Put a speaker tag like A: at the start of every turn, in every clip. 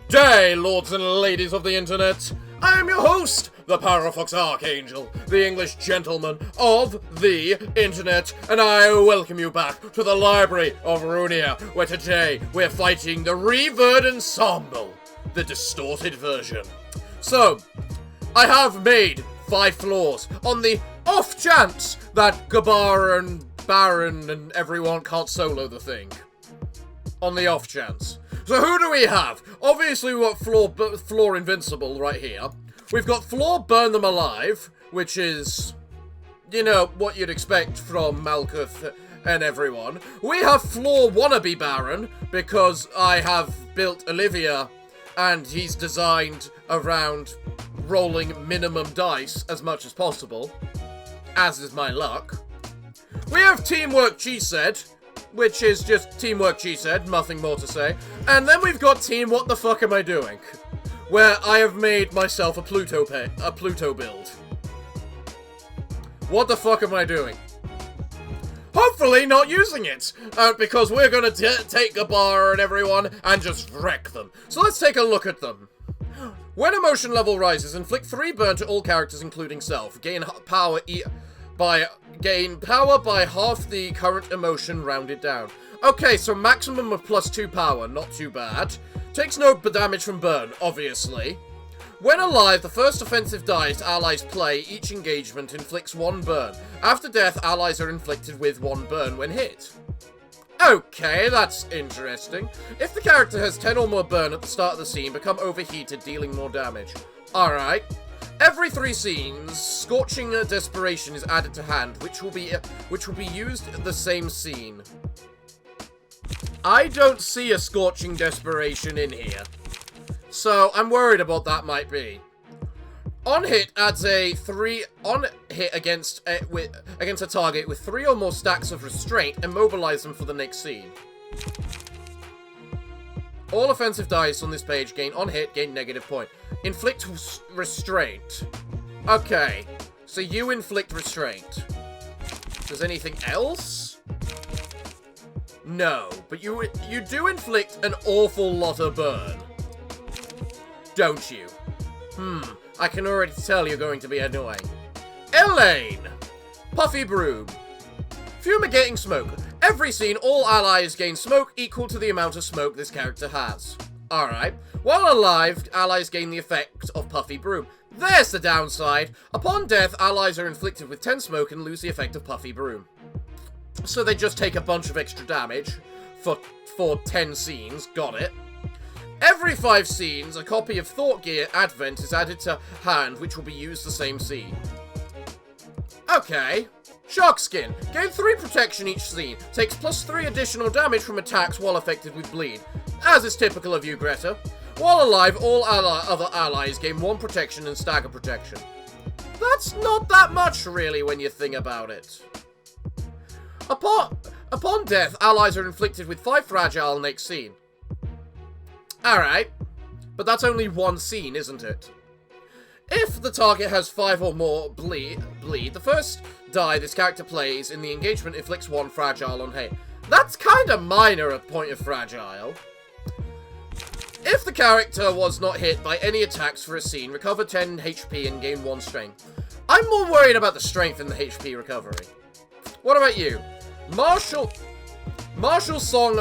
A: day, lords and ladies of the internet. I am your host, the Parafox Archangel, the English gentleman of the internet, and I welcome you back to the library of Ruina, where today we're fighting the Reverb Ensemble, the distorted version. So, I have made 5 floors on the off chance that Gabar and Baron and everyone can't solo the thing. On the off chance. So who do we have? Obviously we've got floor invincible right here. We've got floor burn them alive, which is, you know, what you'd expect from Malkuth and everyone. We have floor wannabe Baron, because I have built Olivia, and he's designed around rolling minimum dice as much as possible, as is my luck. We have teamwork, she said, which is just teamwork, she said, nothing more to say. And then we've got team what the fuck am I doing, where I have made myself a Pluto build. What the fuck am I doing? Hopefully not using it, because we're gonna take Gabar and everyone and just wreck them. So let's take a look at them. When emotion level rises, inflict 3 burn to all characters including self. Gain power by half the current emotion rounded down. Okay, so maximum of +2 power, not too bad. Takes no damage from burn, obviously. When alive, the first offensive dice allies play each engagement inflicts 1 burn. After death, allies are inflicted with 1 burn when hit. Okay, that's interesting. If the character has 10 or more burn at the start of the scene, become overheated, dealing more damage. Alright. Every 3 scenes, Scorching Desperation is added to hand, which will be used in the same scene. I don't see a Scorching Desperation in here, so I'm worried about that might be. On hit adds a 3 on hit against a target with 3 or more stacks of restraint, immobilize them for the next scene. All offensive dice on this page gain on hit, gain negative point. Inflict restraint. Okay, so you inflict restraint. Does anything else? No, but you do inflict an awful lot of burn. Don't you? I can already tell you're going to be annoying. Elaine! Puffy Broom. Fumigating Smoke. Every scene, all allies gain smoke equal to the amount of smoke this character has. Alright. While alive, allies gain the effect of Puffy Broom. There's the downside. Upon death, allies are inflicted with 10 smoke and lose the effect of Puffy Broom. So they just take a bunch of extra damage for 10 scenes. Got it. Every 5 scenes, a copy of Thought Gear Advent is added to hand, which will be used the same scene. Okay. Shark Skin. Gain 3 protection each scene. Takes +3 additional damage from attacks while affected with bleed. As is typical of you, Greta. While alive, all other allies gain 1 protection and stagger protection. That's not that much, really, when you think about it. Upon death, allies are inflicted with 5 fragile next scene. Alright, but that's only 1 scene, isn't it? If the target has 5 or more bleed, the first die this character plays in the engagement inflicts 1 fragile on hit. That's kinda minor at point of fragile. If the character was not hit by any attacks for a scene, recover 10 HP and gain 1 strength. I'm more worried about the strength than the HP recovery. What about you? Martial Song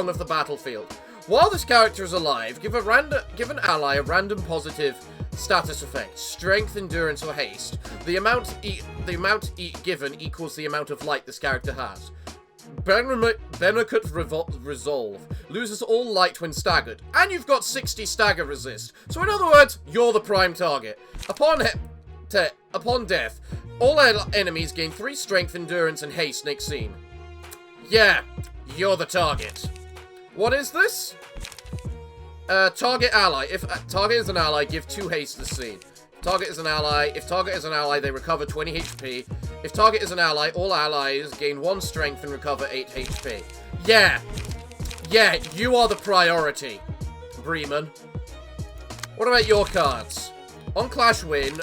A: of the Battlefield. While this character is alive, give an ally a random positive status effect, strength, endurance, or haste. The amount given equals the amount of light this character has. Benekut Resolve. Loses all light when staggered. And you've got 60 stagger resist. So in other words, you're the prime target. Upon death, all enemies gain 3 strength, endurance, and haste next scene. Yeah, you're the target. What is this? Target ally. If target is an ally, give 2 haste this scene. If target is an ally, they recover 20 HP. If target is an ally, all allies gain 1 strength and recover 8 HP. Yeah, you are the priority, Bremen. What about your cards? On Clash Win,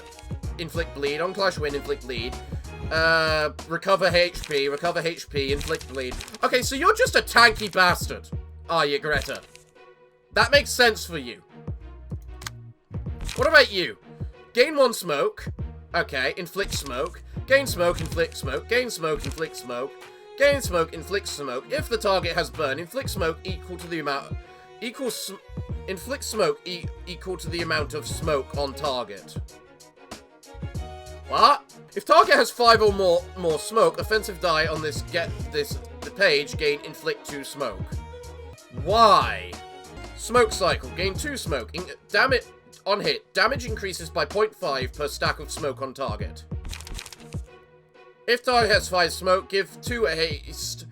A: inflict bleed. On Clash Win, inflict bleed. Recover HP, inflict bleed. Okay, so you're just a tanky bastard, are you, Greta? That makes sense for you. What about you? Gain 1 smoke. Okay, inflict smoke. Gain smoke, inflict smoke. Gain smoke, inflict smoke. Gain smoke, inflict smoke. If the target has burn, inflict smoke equal to the amount... inflict smoke equal to the amount of smoke on target. What? If target has 5 or more smoke, offensive die on the page gain inflict 2 smoke. Why? Smoke cycle. Gain 2 smoke. On hit, damage increases by 0.5 per stack of smoke on target. If target has 5 smoke, give 2 haste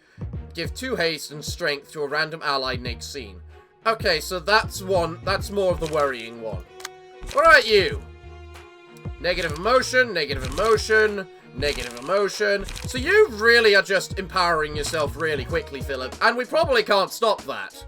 A: and strength to a random ally next scene. Okay, so that's more of the worrying one. What about you? Negative emotion, negative emotion, negative emotion. So you really are just empowering yourself really quickly, Philip, and we probably can't stop that.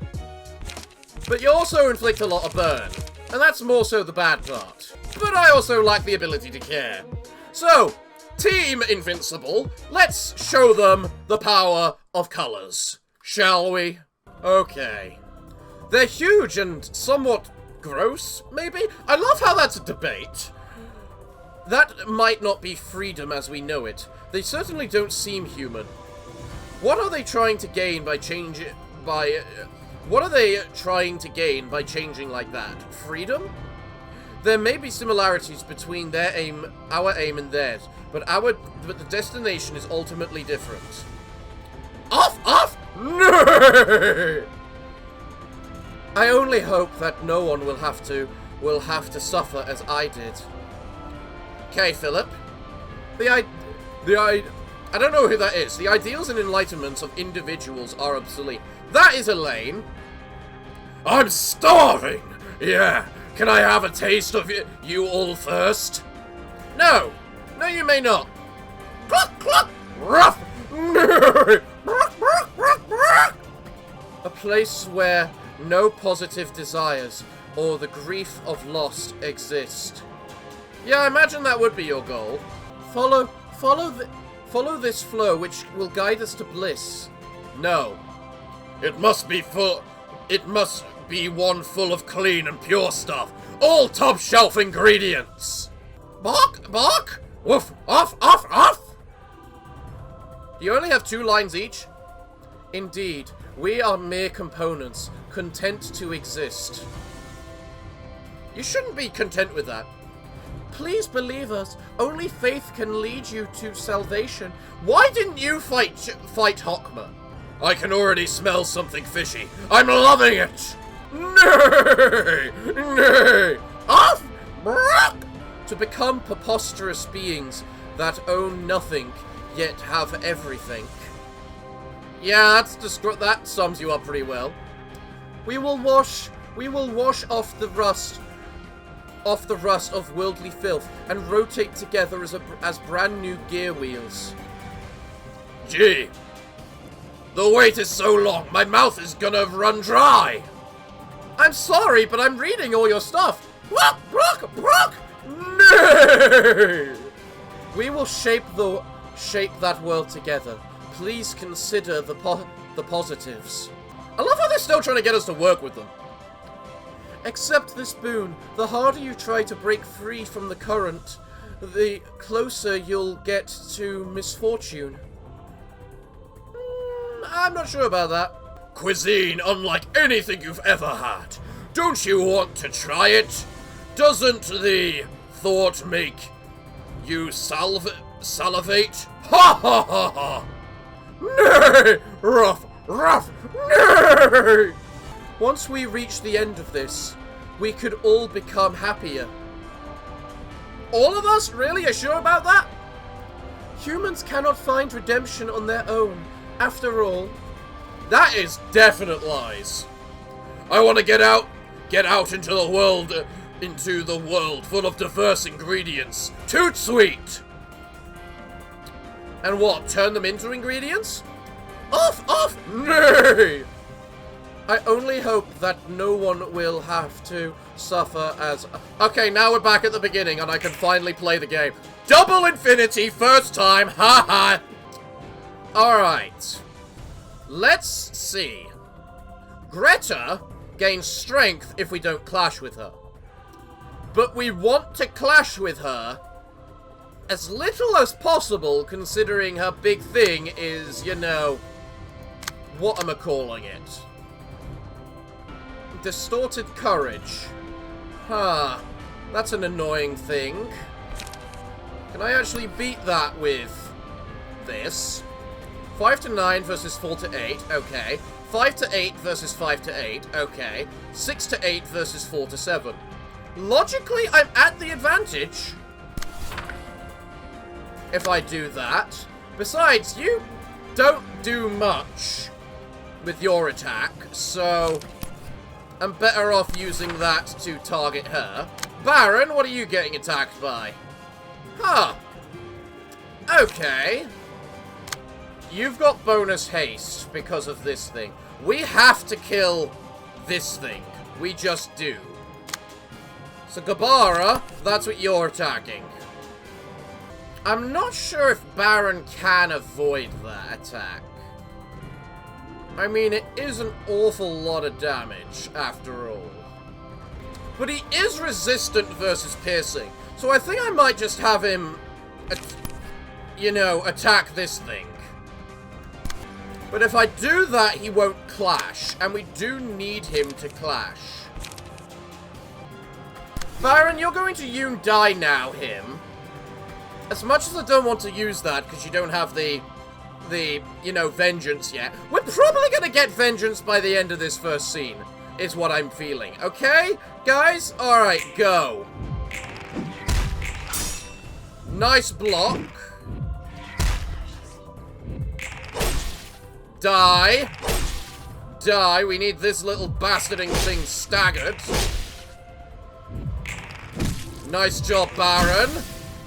A: But you also inflict a lot of burn, and that's more so the bad part. But I also like the ability to care. So, Team Invincible, let's show them the power of colours, shall we? Okay. They're huge and somewhat gross, maybe? I love how that's a debate. That might not be freedom as we know it. They certainly don't seem human. What are they trying to gain by what are they trying to gain by changing like that? Freedom? There may be similarities between our aim and theirs, but the destination is ultimately different. Off! No! I only hope that no one will have to suffer as I did. Okay, Philip. I don't know who that is. The ideals and enlightenments of individuals are obsolete. That is Elaine. I'm starving! Yeah, can I have a taste of you all first? No! No, you may not. Cluck, cluck! Ruff! A place where no positive desires or the grief of loss exist. Yeah, I imagine that would be your goal. Follow this flow which will guide us to bliss. No. It must be one full of clean and pure stuff. All top shelf ingredients. Bark, bark. Woof, off, off, off. Do you only have 2 lines each? Indeed, we are mere components, content to exist. You shouldn't be content with that. Please believe us. Only faith can lead you to salvation. Why didn't you fight Hokma? I can already smell something fishy. I'm loving it. Nay! Nay! Off! Brock! To become preposterous beings that own nothing, yet have everything. Yeah, that sums you up pretty well. We will wash off the rust of worldly filth and rotate together as brand new gear wheels. Gee, the wait is so long, my mouth is gonna run dry. I'm sorry, but I'm reading all your stuff. Brock! No! We will shape that world together. Please consider the positives. I love how they're still trying to get us to work with them. Accept this boon. The harder you try to break free from the current, the closer you'll get to misfortune. I'm not sure about that. Cuisine unlike anything you've ever had. Don't you want to try it? Doesn't the thought make you salivate? Ha ha ha ha! Nay! Ruff! Nay! Once we reach the end of this, we could all become happier. All of us? Really? Are you sure about that? Humans cannot find redemption on their own. After all, that is definite lies. I want to get out into the world full of diverse ingredients. Toot sweet! And what, turn them into ingredients? Off! Nay! I only hope that no one will have to suffer as... Okay, now we're back at the beginning and I can finally play the game. Double infinity, first time, haha! Alright. Let's see. Greta gains strength if we don't clash with her. But we want to clash with her as little as possible, considering her big thing is, you know, what am I calling it? Distorted courage. Huh. That's an annoying thing. Can I actually beat that with this? 5 to 9 versus 4 to 8. Okay. 5 to 8 versus 5 to 8. Okay. 6 to 8 versus 4 to 7. Logically, I'm at the advantage if I do that. Besides, you don't do much with your attack, so I'm better off using that to target her. Baron, what are you getting attacked by? Huh. Okay. You've got bonus haste because of this thing. We have to kill this thing. We just do. So, Gabara, that's what you're attacking. I'm not sure if Baron can avoid that attack. I mean, it is an awful lot of damage, after all. But he is resistant versus piercing, so I think I might just have him, you know, attack this thing. But if I do that, he won't clash, and we do need him to clash. Baron, you're going to Yoon Die now him. As much as I don't want to use that, because you don't have the, you know, vengeance yet, we're probably going to get vengeance by the end of this first scene, is what I'm feeling. Okay, guys? Alright, go. Nice block. Die. Die. We need this little bastarding thing staggered. Nice job, Baron.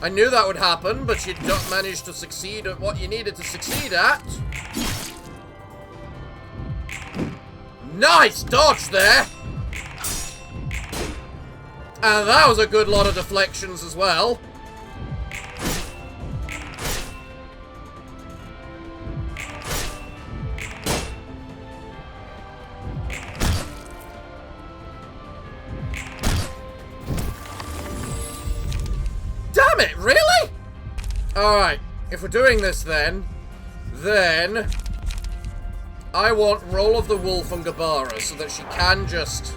A: I knew that would happen, but you don't manage to succeed at what you needed to succeed at. Nice dodge there! And that was a good lot of deflections as well. Damn it, really? Alright, if we're doing this then I want Roll of the Wolf on Gabara so that she can just,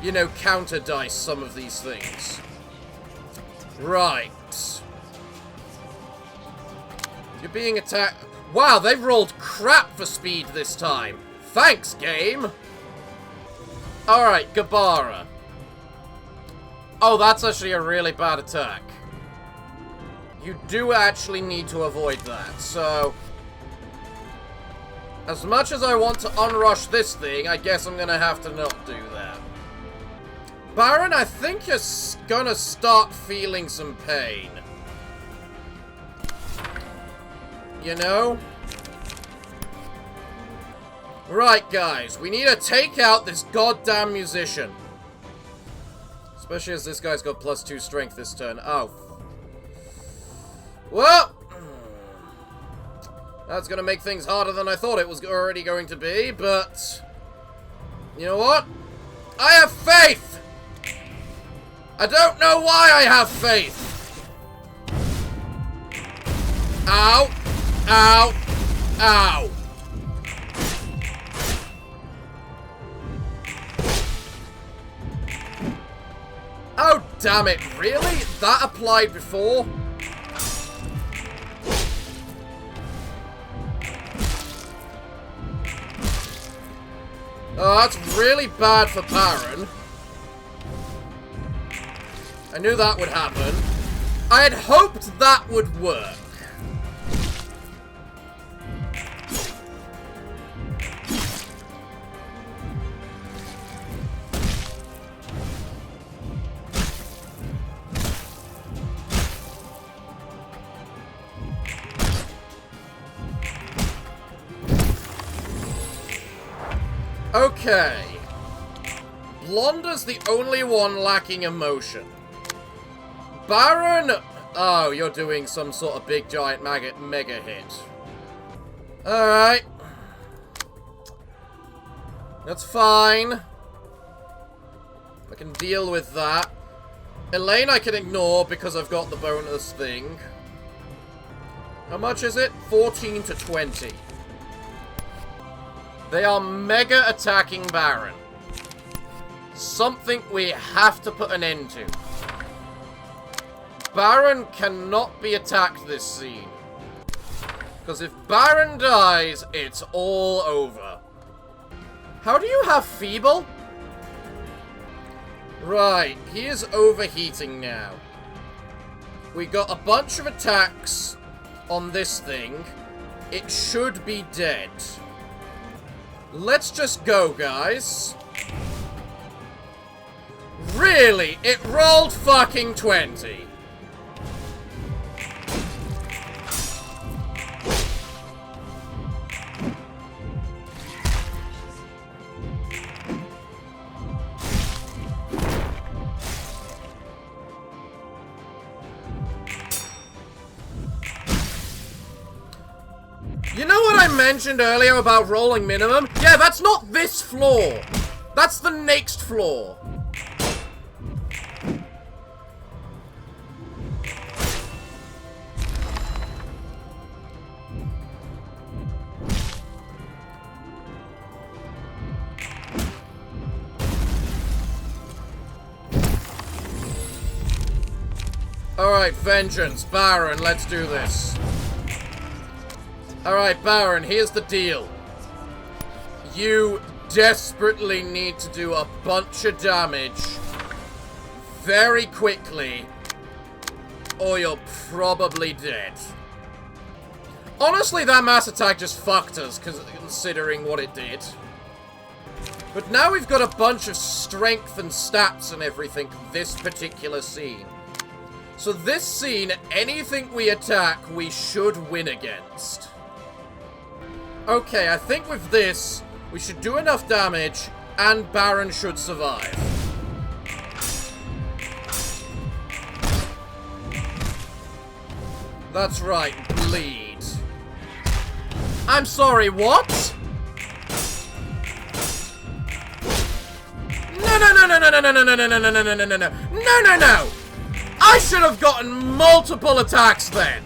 A: you know, counter dice some of these things. Right. You're being attacked. Wow, they've rolled crap for speed this time. Thanks, game. Alright, Gabara. Oh, that's actually a really bad attack. You do actually need to avoid that, so as much as I want to unrush this thing, I guess I'm gonna have to not do that. Baron, I think you're gonna start feeling some pain. You know? Right, guys, we need to take out this goddamn musician. Especially as this guy's got +2 strength this turn. Oh. Well, that's going to make things harder than I thought it was already going to be, but you know what? I have faith! I don't know why I have faith! Ow! Ow! Ow! Oh, damn it, really? That applied before? Oh, that's really bad for Baron. I knew that would happen. I had hoped that would work. Okay. Blonda's the only one lacking emotion. Baron... Oh, you're doing some sort of big giant mega hit. Alright. That's fine. I can deal with that. Elaine I can ignore because I've got the bonus thing. How much is it? 14 to 20. They are mega attacking Baron. Something we have to put an end to. Baron cannot be attacked this scene. Because if Baron dies, it's all over. How do you have Feeble? Right, he is overheating now. We got a bunch of attacks on this thing. It should be dead. Let's just go, guys. Really? It rolled fucking 20. You know what I mentioned earlier about rolling minimum? Yeah, that's not this floor. That's the next floor. Alright, Vengeance, Baron, let's do this. Alright, Baron, here's the deal. You desperately need to do a bunch of damage very quickly, or you're probably dead. Honestly, that mass attack just fucked us, considering what it did. But now we've got a bunch of strength and stats and everything this particular scene. So this scene, anything we attack, we should win against. Okay, I think with this, we should do enough damage, and Baron should survive. That's right, bleed. I'm sorry, what? No, no, no, no, no, no, no, no, no, no, no, no, no, no, no, no, no, no, no! I should have gotten multiple attacks then!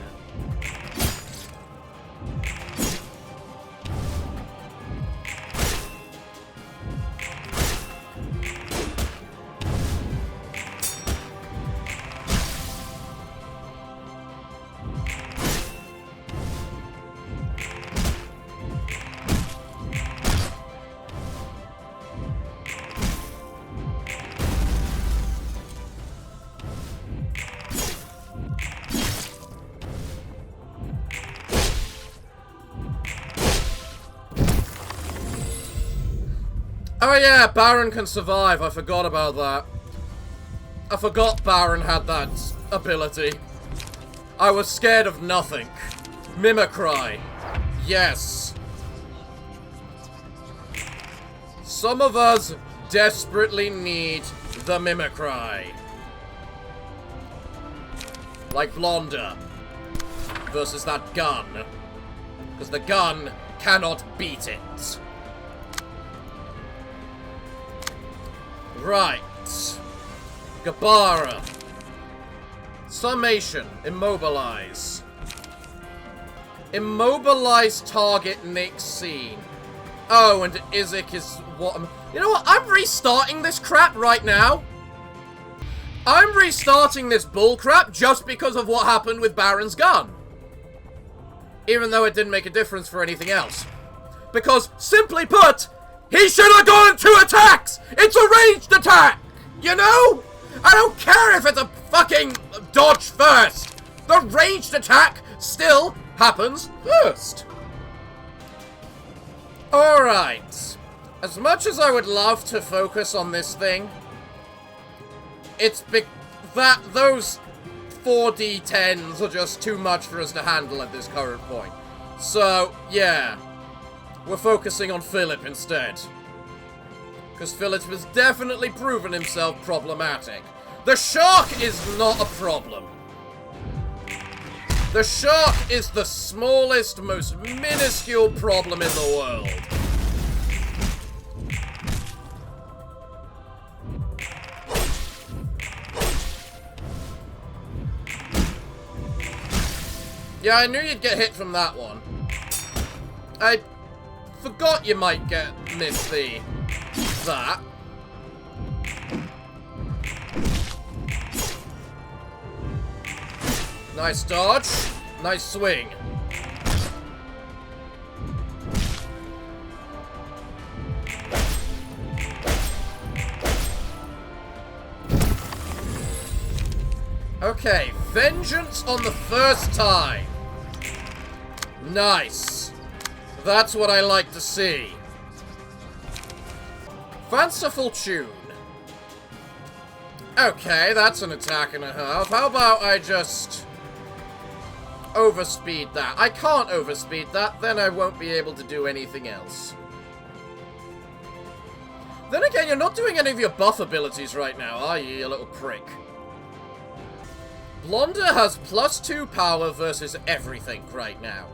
A: Oh yeah, Baron can survive. I forgot about that. I forgot Baron had that ability. I was scared of nothing. Mimicry. Yes. Some of us desperately need the Mimicry. Like Blonda. Versus that gun. Because the gun cannot beat it. Right. Gabara. Summation. Immobilize. Immobilize target next scene. Oh, and Isaac is what I'm... You know what? I'm restarting this crap right now. I'm restarting this bullcrap just because of what happened with Baron's gun. Even though it didn't make a difference for anything else. Because, simply put, he should have gone 2 attacks! It's a ranged attack! You know? I don't care if it's a fucking dodge first! The ranged attack still happens first! Alright. As much as I would love to focus on this thing, it's that those 4d10s are just too much for us to handle at this current point. So, yeah. We're focusing on Philip instead. Because Philip has definitely proven himself problematic. The shark is not a problem. The shark is the smallest, most minuscule problem in the world. Yeah, I knew you'd get hit from that one. I forgot you might miss that. Nice dodge. Nice swing. Okay, vengeance on the first time. Nice. That's what I like to see. Fanciful tune. Okay, that's an attack and a half. How about I just overspeed that? I can't overspeed that, then I won't be able to do anything else. Then again, you're not doing any of your buff abilities right now, are you, you little prick? Blonder has +2 power versus everything right now.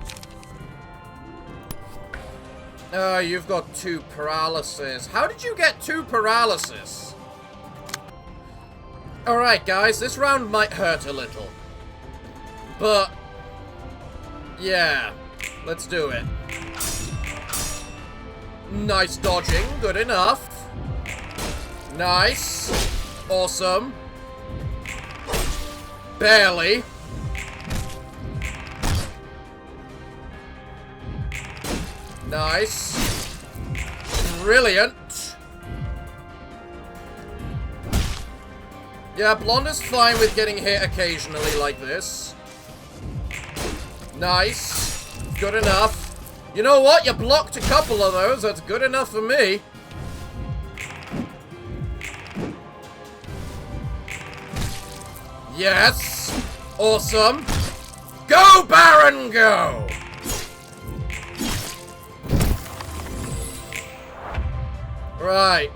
A: You've got 2 paralysis. How did you get 2 paralysis? Alright, guys, this round might hurt a little. But, yeah, let's do it. Nice dodging, good enough. Nice. Awesome. Barely. Nice. Brilliant. Yeah, Blonder's fine with getting hit occasionally like this. Nice. Good enough. You know what? You blocked a couple of those. That's good enough for me. Yes. Awesome. Go, Baron, go! Right.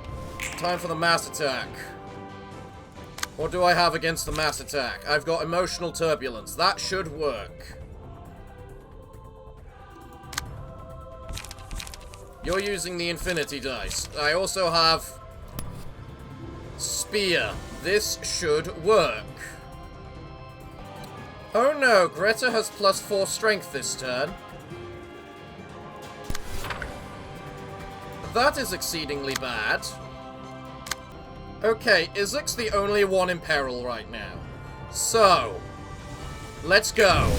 A: Time for the mass attack. What do I have against the mass attack? I've got emotional turbulence. That should work. You're using the infinity dice. I also have spear. This should work. Oh no, Greta has +4 strength this turn. That is exceedingly bad. Okay, Izek's the only one in peril right now. So, let's go.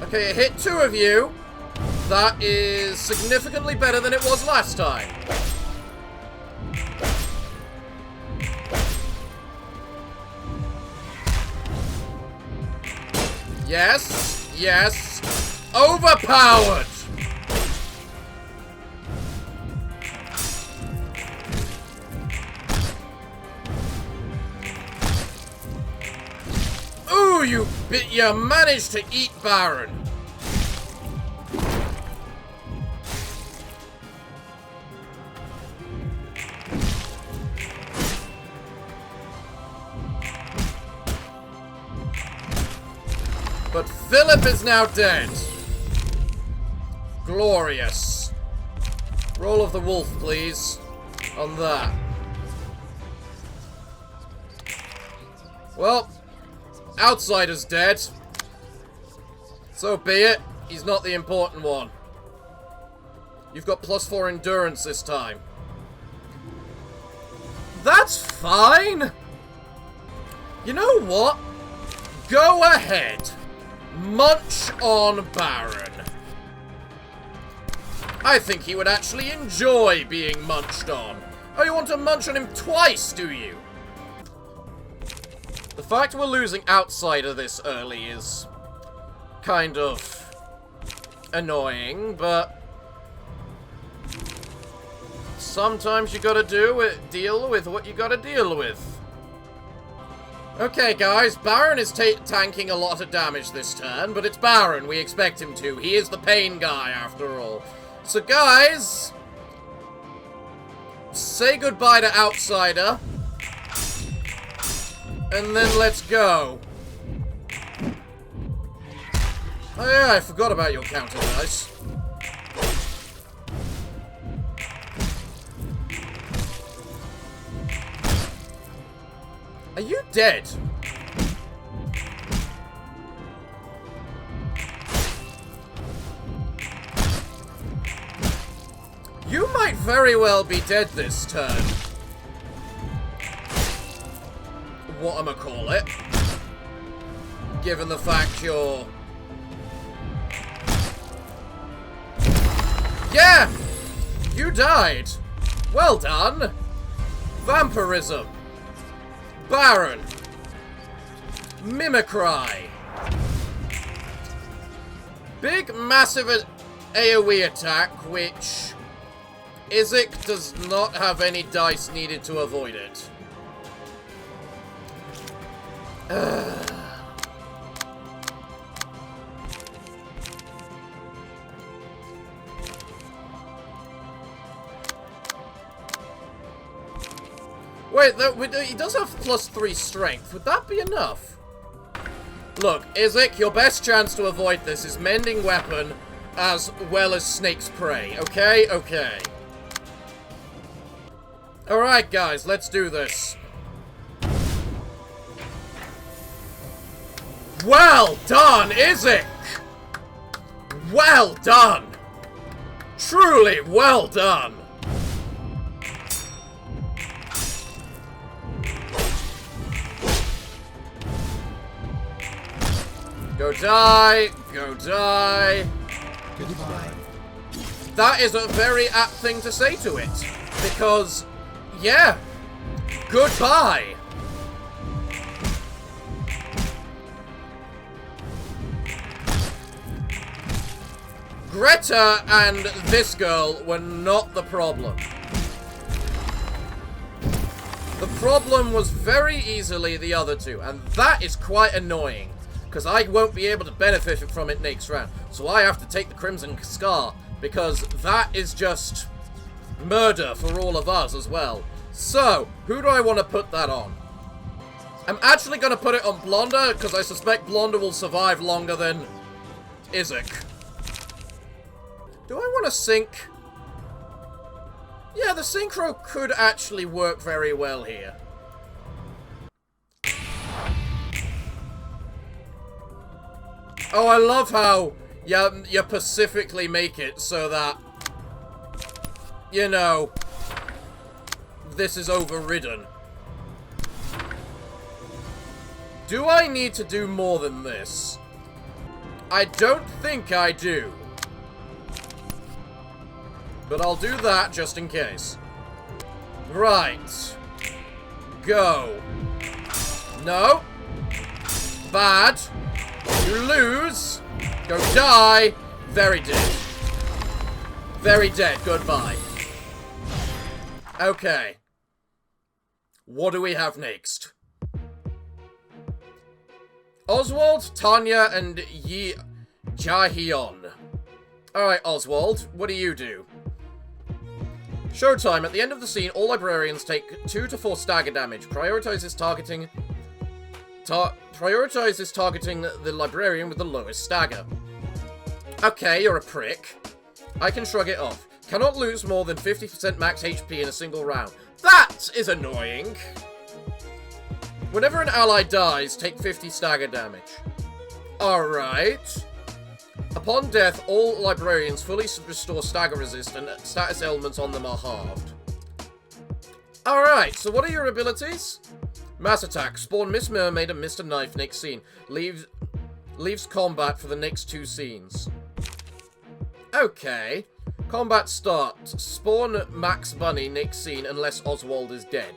A: Okay, it hit 2 of you. That is significantly better than it was last time. Yes, yes. Overpowered! Ooh, you managed to eat Baron. But Philip is now dead. Glorious. Roll of the wolf, please. On that. Well, Outsider's dead. So be it. He's not the important one. You've got +4 endurance this time. That's fine. You know what? Go ahead. Munch on Baron. I think he would actually enjoy being munched on. Oh, you want to munch on him twice, do you? The fact we're losing Outsider this early is kind of annoying, but sometimes you gotta deal with what you gotta deal with. Okay, guys, Baron is tanking a lot of damage this turn, but it's Baron. We expect him to. He is the pain guy, after all. So, guys, say goodbye to Outsider, and then let's go. Oh yeah, I forgot about your counter dice. Are you dead? very well be dead this turn. Whatchamacallit. Given the fact you're... Yeah! You died! Well done! Vampirism. Baron. Mimicry. Big, massive AoE attack, which... Isaac does not have any dice needed to avoid it. Wait, he does have +3 strength. Would that be enough? Look, Isaac, your best chance to avoid this is Mending Weapon as well as Snake's Prey. Okay? Okay. Alright, guys, let's do this. Well done, Isaac! Well done! Truly well done! Go die! Go die!
B: Goodbye.
A: That is a very apt thing to say to it. Because, yeah. Goodbye! Greta and this girl were not the problem. The problem was very easily the other two, and that is quite annoying. Because I won't be able to benefit from it next round. So I have to take the Crimson Scar, because that is just murder for all of us as well. So, who do I want to put that on? I'm actually going to put it on Blonda, because I suspect Blonda will survive longer than Isaac. Do I want to sync? Yeah, the synchro could actually work very well here. Oh, I love how you specifically make it so that, you know, this is overridden. Do I need to do more than this? I don't think I do. But I'll do that just in case. Right. Go. No. Bad. You lose. Go die. Very dead. Very dead. Goodbye. Okay. What do we have next? Oswald, Tanya, and Jaehyun. Alright, Oswald. What do you do? Showtime. At the end of the scene, all librarians take 2 to 4 stagger damage. Prioritizes targeting the librarian with the lowest stagger. Okay, you're a prick. I can shrug it off. Cannot lose more than 50% max HP in a single round. That is annoying. Whenever an ally dies, take 50 stagger damage. Alright. Upon death, all librarians fully restore stagger resist and status elements on them are halved. Alright, so what are your abilities? Mass Attack. Spawn Miss Mermaid and Mr. Knife next scene. Leaves combat for the next 2 scenes. Okay. Combat start. Spawn Max Bunny next scene unless Oswald is dead.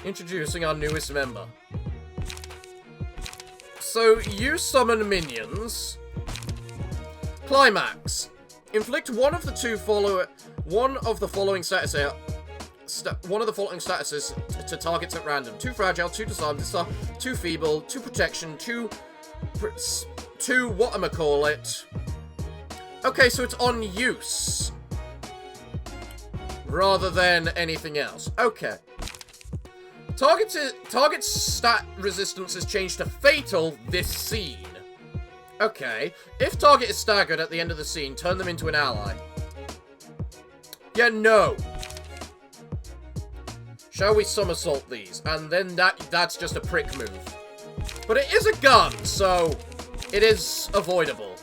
A: Introducing our newest member. So, you summon minions. Climax. Inflict one of the following statuses to targets at random. 2 fragile, 2 disarm, 2 feeble, 2 protection, 2 whatchamacallit. Okay, so it's on use. Rather than anything else. Okay. Target's stat resistance is changed to fatal this scene. Okay. If target is staggered at the end of the scene, turn them into an ally. Yeah, no. Shall we somersault these? And then that's just a prick move. But it is a gun, so it is avoidable.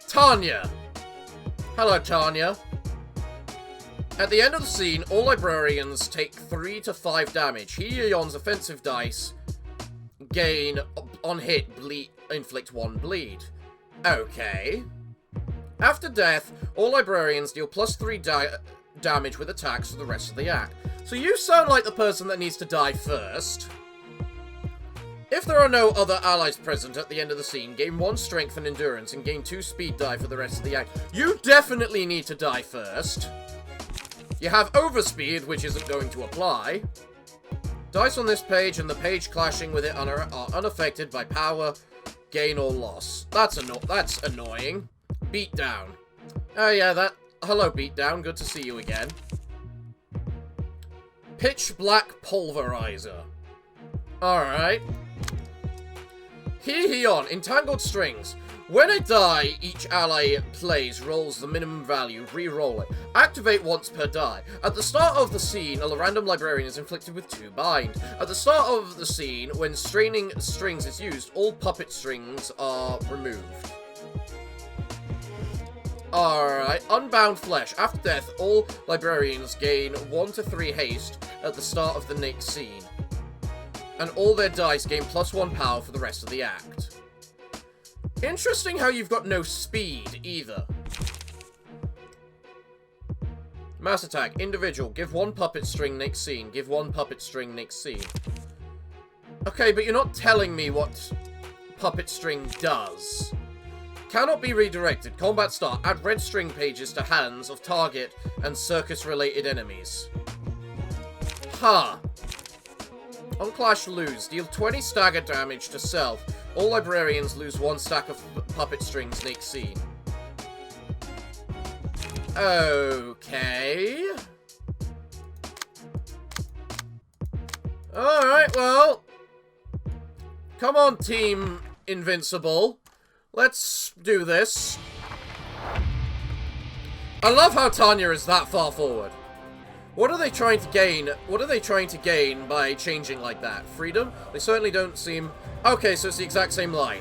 A: Tanya. Hello, Tanya. At the end of the scene, all librarians take 3 to 5 damage. Hee-Yeon's offensive dice gain, on hit, inflict 1 bleed. Okay. After death, all librarians deal +3 damage with attacks for the rest of the act. So you sound like the person that needs to die first. If there are no other allies present at the end of the scene, gain 1 strength and endurance and gain 2 speed die for the rest of the act. You definitely need to die first. You have overspeed, which isn't going to apply. Dice on this page and the page clashing with it are unaffected by power, gain, or loss. That's annoying. Beatdown. Oh yeah, hello, Beatdown. Good to see you again. Pitch Black Pulverizer. Alright. Hee-Yeon, Entangled Strings. When a die each ally plays rolls the minimum value, re-roll it. Activate once per die. At the start of the scene, a random librarian is inflicted with 2 bind. At the start of the scene, when straining strings is used, all puppet strings are removed. Alright, Unbound Flesh. After death, all librarians gain 1 to 3 haste at the start of the next scene. And all their dice gain +1 power for the rest of the act. Interesting how you've got no speed, either. Mass attack. Individual. Give 1 puppet string next scene. Give 1 puppet string next scene. Okay, but you're not telling me what puppet string does. Cannot be redirected. Combat start. Add red string pages to hands of target and circus-related enemies. Huh. On clash, lose. Deal 20 stagger damage to self. All librarians lose 1 stack of puppet strings next scene. Okay. Alright, well. Come on, Team Invincible. Let's do this. I love how Tanya is that far forward. What are they trying to gain? What are they trying to gain by changing like that? Freedom? They certainly don't seem... Okay, so it's the exact same line.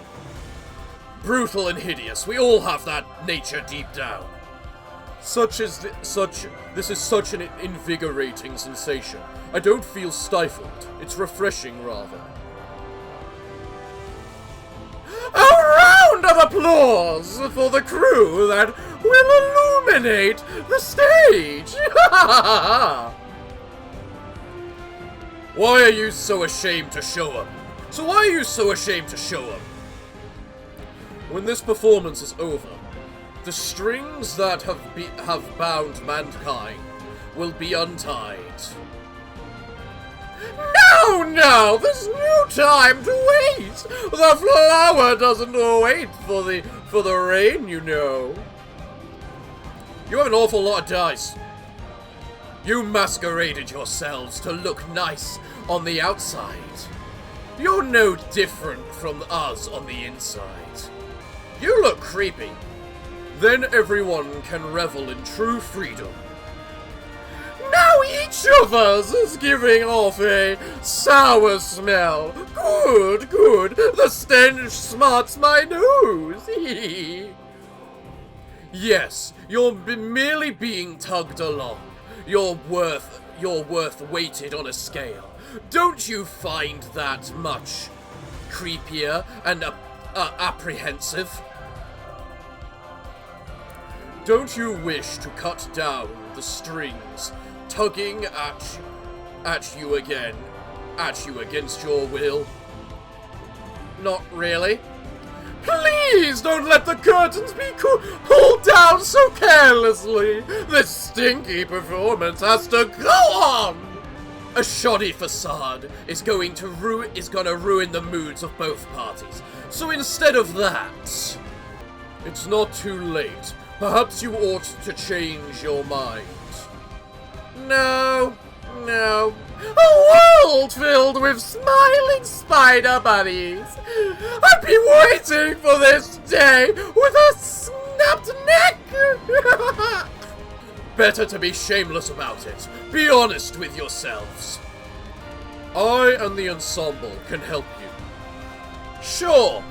A: Brutal and hideous. We all have that nature deep down. This is such an invigorating sensation. I don't feel stifled. It's refreshing, rather. A round of applause for the crew that will illuminate the stage! Why are you so ashamed to show up? Why are you so ashamed to show up? When this performance is over, the strings that have bound mankind will be untied. No! There's no time to wait! The flower doesn't wait for the rain, you know. You have an awful lot of dice. You masqueraded yourselves to look nice on the outside. You're no different from us on the inside. You look creepy. Then everyone can revel in true freedom. Now each of us is giving off a sour smell. Good. The stench smarts my nose. Yes, you're merely being tugged along. Your worth weighted on a scale. Don't you find that much creepier and apprehensive? Don't you wish to cut down the strings, tugging at you against your will? Not really. Please don't let the curtains be pulled down so carelessly. This stinky performance has to go on. A shoddy facade is gonna ruin the moods of both parties. So instead of that, it's not too late. Perhaps you ought to change your mind. No. A world filled with smiling spider bunnies. I've been waiting for this day with a snapped neck. Better to be shameless about it. Be honest with yourselves. I and the ensemble can help you. Sure.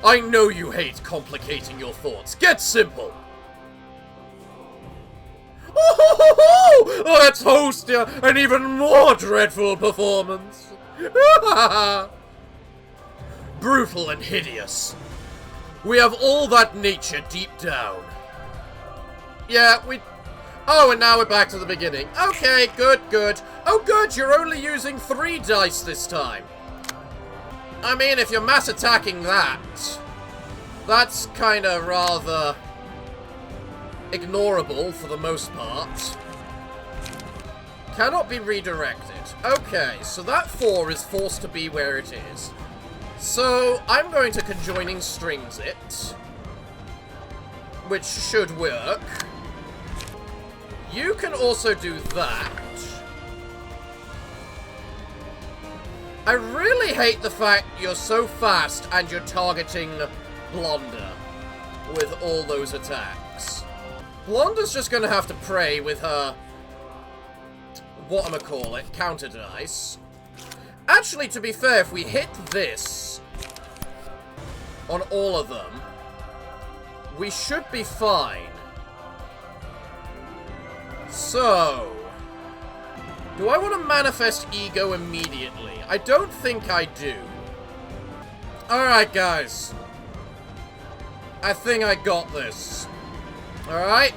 A: I know you hate complicating your thoughts. Get simple. let's host an even more dreadful performance. Brutal and hideous. We have all that nature deep down. Yeah, Oh, and now we're back to the beginning. Okay, good, good. Oh, good, you're only using 3 dice this time. I mean, if you're mass attacking that, that's kind of rather ignorable for the most part. Cannot be redirected. Okay, so that 4 is forced to be where it is. So, I'm going to conjoining strings it, which should work. You can also do that. I really hate the fact you're so fast and you're targeting Blonda with all those attacks. Blonda's just gonna have to pray with her, whatchamacallit, counter dice. Actually, to be fair, if we hit this on all of them, we should be fine. So, do I want to manifest ego immediately? I don't think I do. Alright, guys. I think I got this. Alright?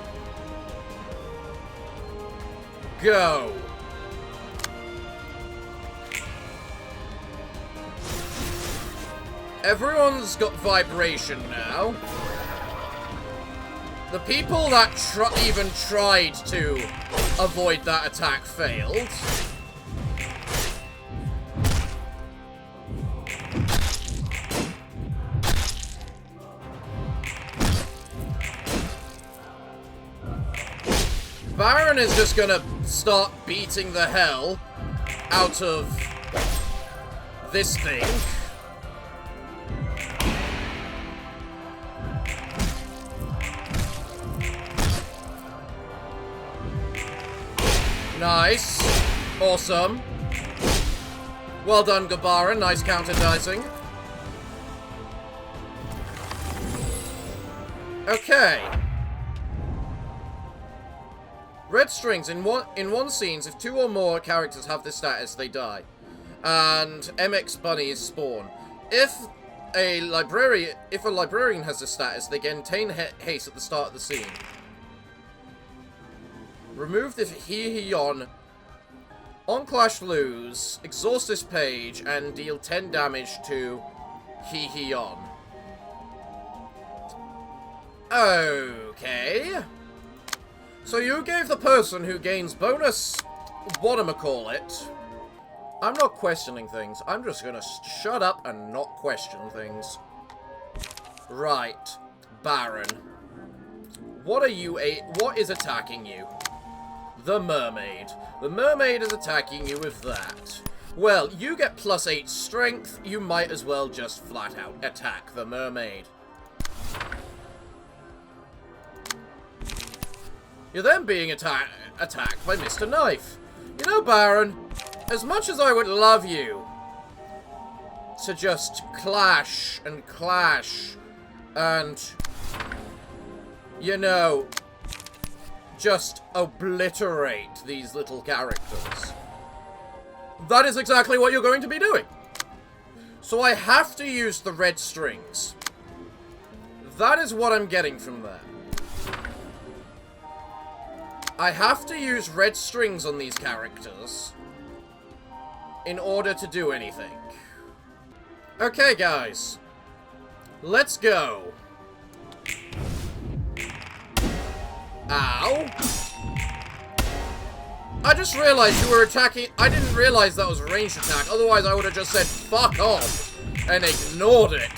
A: Go. Everyone's got vibration now. The people that even tried to avoid that attack failed. Baron is just gonna start beating the hell out of this thing. Nice. Awesome. Well done, Gabaran. Nice counter-dicing. Okay. Red strings. In one scenes, if 2 or more characters have this status, they die. And MX Bunny is spawn. If a librarian has this status, they gain haste at the start of the scene. Remove the He-He-Yon on Clash lose, exhaust this page, and deal 10 damage to He-He-Yon. Okay. So you gave the person who gains bonus whatchamacallit. I'm not questioning things. I'm just gonna shut up and not question things. Right. Baron. What is attacking you? The mermaid. The mermaid is attacking you with that. Well, you get +8 strength. You might as well just flat out attack the mermaid. You're then being attacked by Mr. Knife. You know, Baron, as much as I would love you to just clash and clash and, you know, just obliterate these little characters, that is exactly what you're going to be doing. So I have to use the red strings. That is what I'm getting from there. I have to use red strings on these characters in order to do anything. Okay, guys. Let's go. Ow. I just realized you were attacking. I didn't realize that was a ranged attack. Otherwise, I would have just said, fuck off, and ignored it.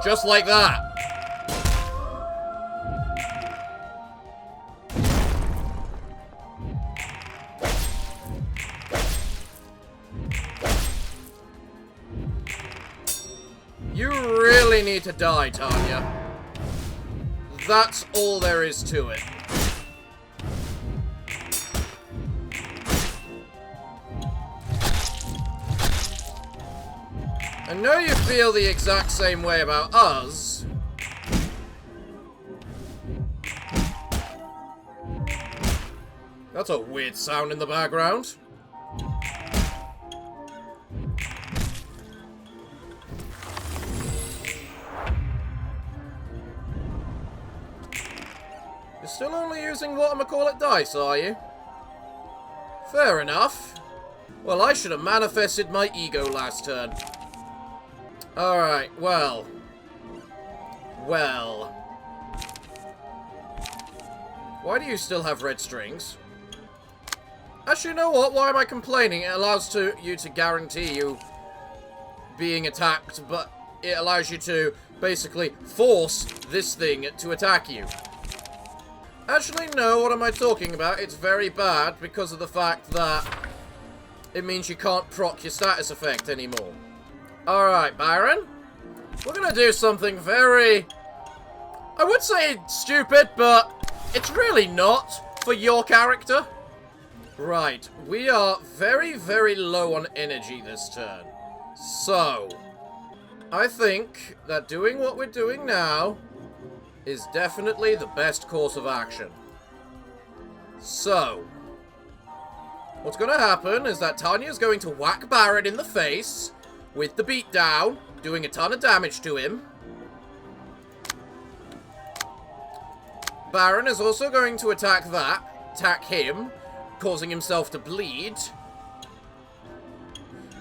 A: Just like that. You really need to die, Tanya. That's all there is to it. I know you feel the exact same way about us, That's a weird sound in the background. You're still only using whatchamacallit dice, are you? Fair enough. Well, I should have manifested my ego last turn. Alright, well. Well. Why do you still have red strings? Actually, you know what? Why am I complaining? It allows you to guarantee you being attacked, but it allows you to basically force this thing to attack you. Actually, no, what am I talking about? It's very bad because of the fact that it means you can't proc your status effect anymore. Alright, Baron. We're gonna do something very... I would say stupid, but it's really not for your character. Right, we are very, very low on energy this turn. So, I think that doing what we're doing now is definitely the best course of action. So, what's going to happen is that Tanya's going to whack Baron in the face with the beatdown, doing a ton of damage to him. Baron is also going to attack him, causing himself to bleed.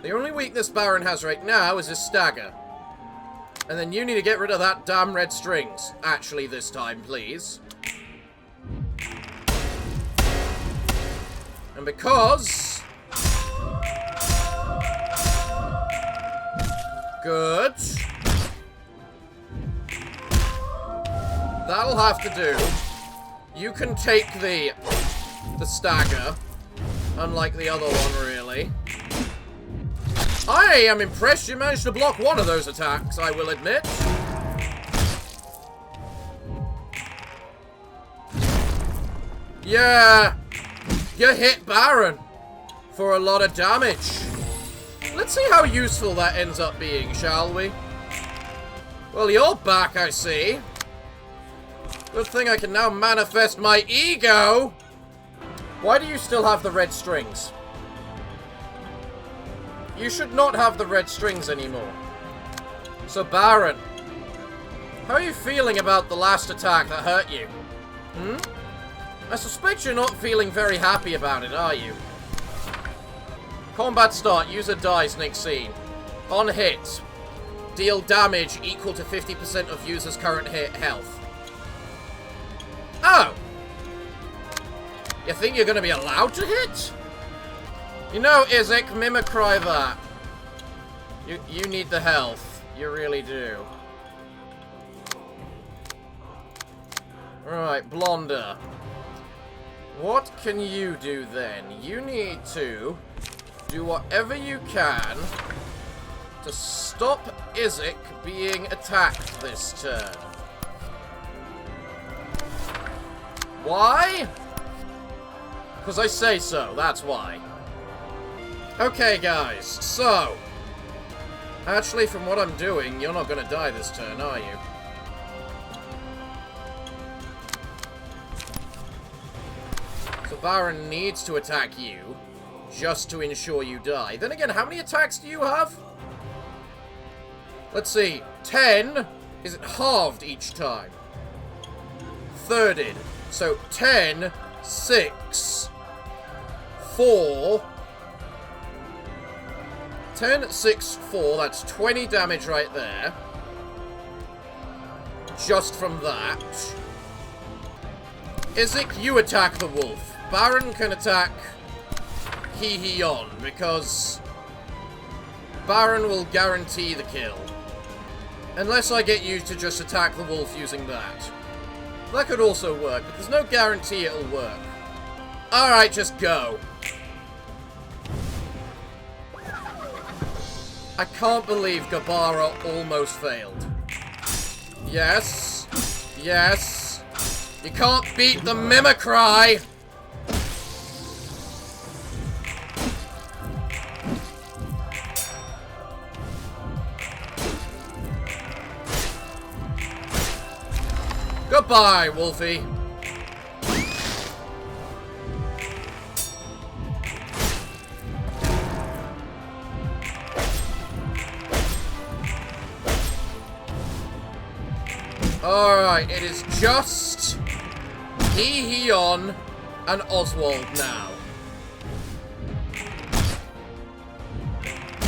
A: The only weakness Baron has right now is his stagger. And then you need to get rid of that damn red strings. Actually, this time, please. And because... Good. That'll have to do. You can take the stagger. Unlike the other one, really. I am impressed you managed to block one of those attacks, I will admit. Yeah, you hit Baron for a lot of damage. Let's see how useful that ends up being, shall we? Well, you're back, I see. Good thing I can now manifest my ego. Why do you still have the red strings? You should not have the red strings anymore. So, Baron, how are you feeling about the last attack that hurt you? I suspect you're not feeling very happy about it, are you? Combat start. User dies next scene. On hit, deal damage equal to 50% of user's current hit health. Oh! You think you're going to be allowed to hit? You know, Izek, mimicry that. You need the health. You really do. Right, Blonda. What can you do then? You need to do whatever you can to stop Izek being attacked this turn. Why? Because I say so, that's why. Okay, guys, so... Actually, from what I'm doing, you're not going to die this turn, are you? So Baron needs to attack you, just to ensure you die. Then again, how many attacks do you have? Let's see, 10? Is it halved each time? Thirded. So 10, 6, 4... 10, 6, 4, that's 20 damage right there. Just from that. Izek, you attack the wolf. Baron can attack Hee-Hee-On, because Baron will guarantee the kill. Unless I get you to just attack the wolf using that. That could also work, but there's no guarantee it'll work. Alright, just go. I can't believe Gabara almost failed. Yes. Yes. You can't beat the mimicry! Goodbye, Wolfie. Alright, it is just Heon and Oswald now.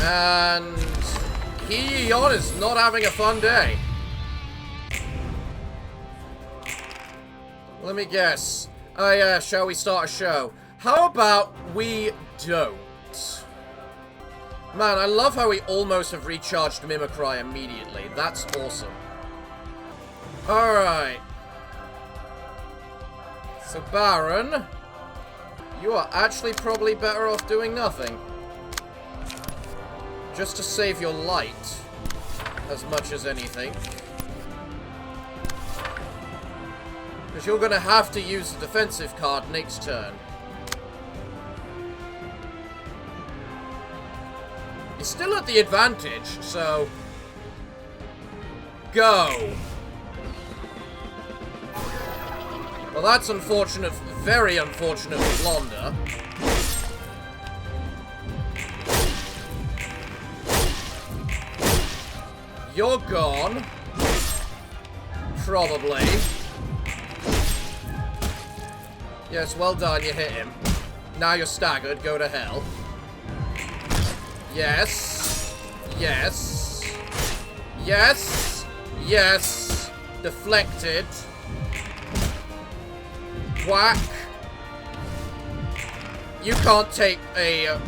A: And Heon is not having a fun day. Let me guess. Oh yeah, shall we start a show? How about we don't? Man, I love how we almost have recharged Mimicry immediately. That's awesome. Alright. So, Baron, you are actually probably better off doing nothing. Just to save your light, as much as anything. Because you're going to have to use the defensive card next turn. You're still at the advantage, so... Go! Well, that's unfortunate, very unfortunate for Blonda. You're gone. Probably. Yes, well done, you hit him. Now you're staggered, go to hell. Yes. Yes. Yes. Yes. Deflected. Whack. You can't take a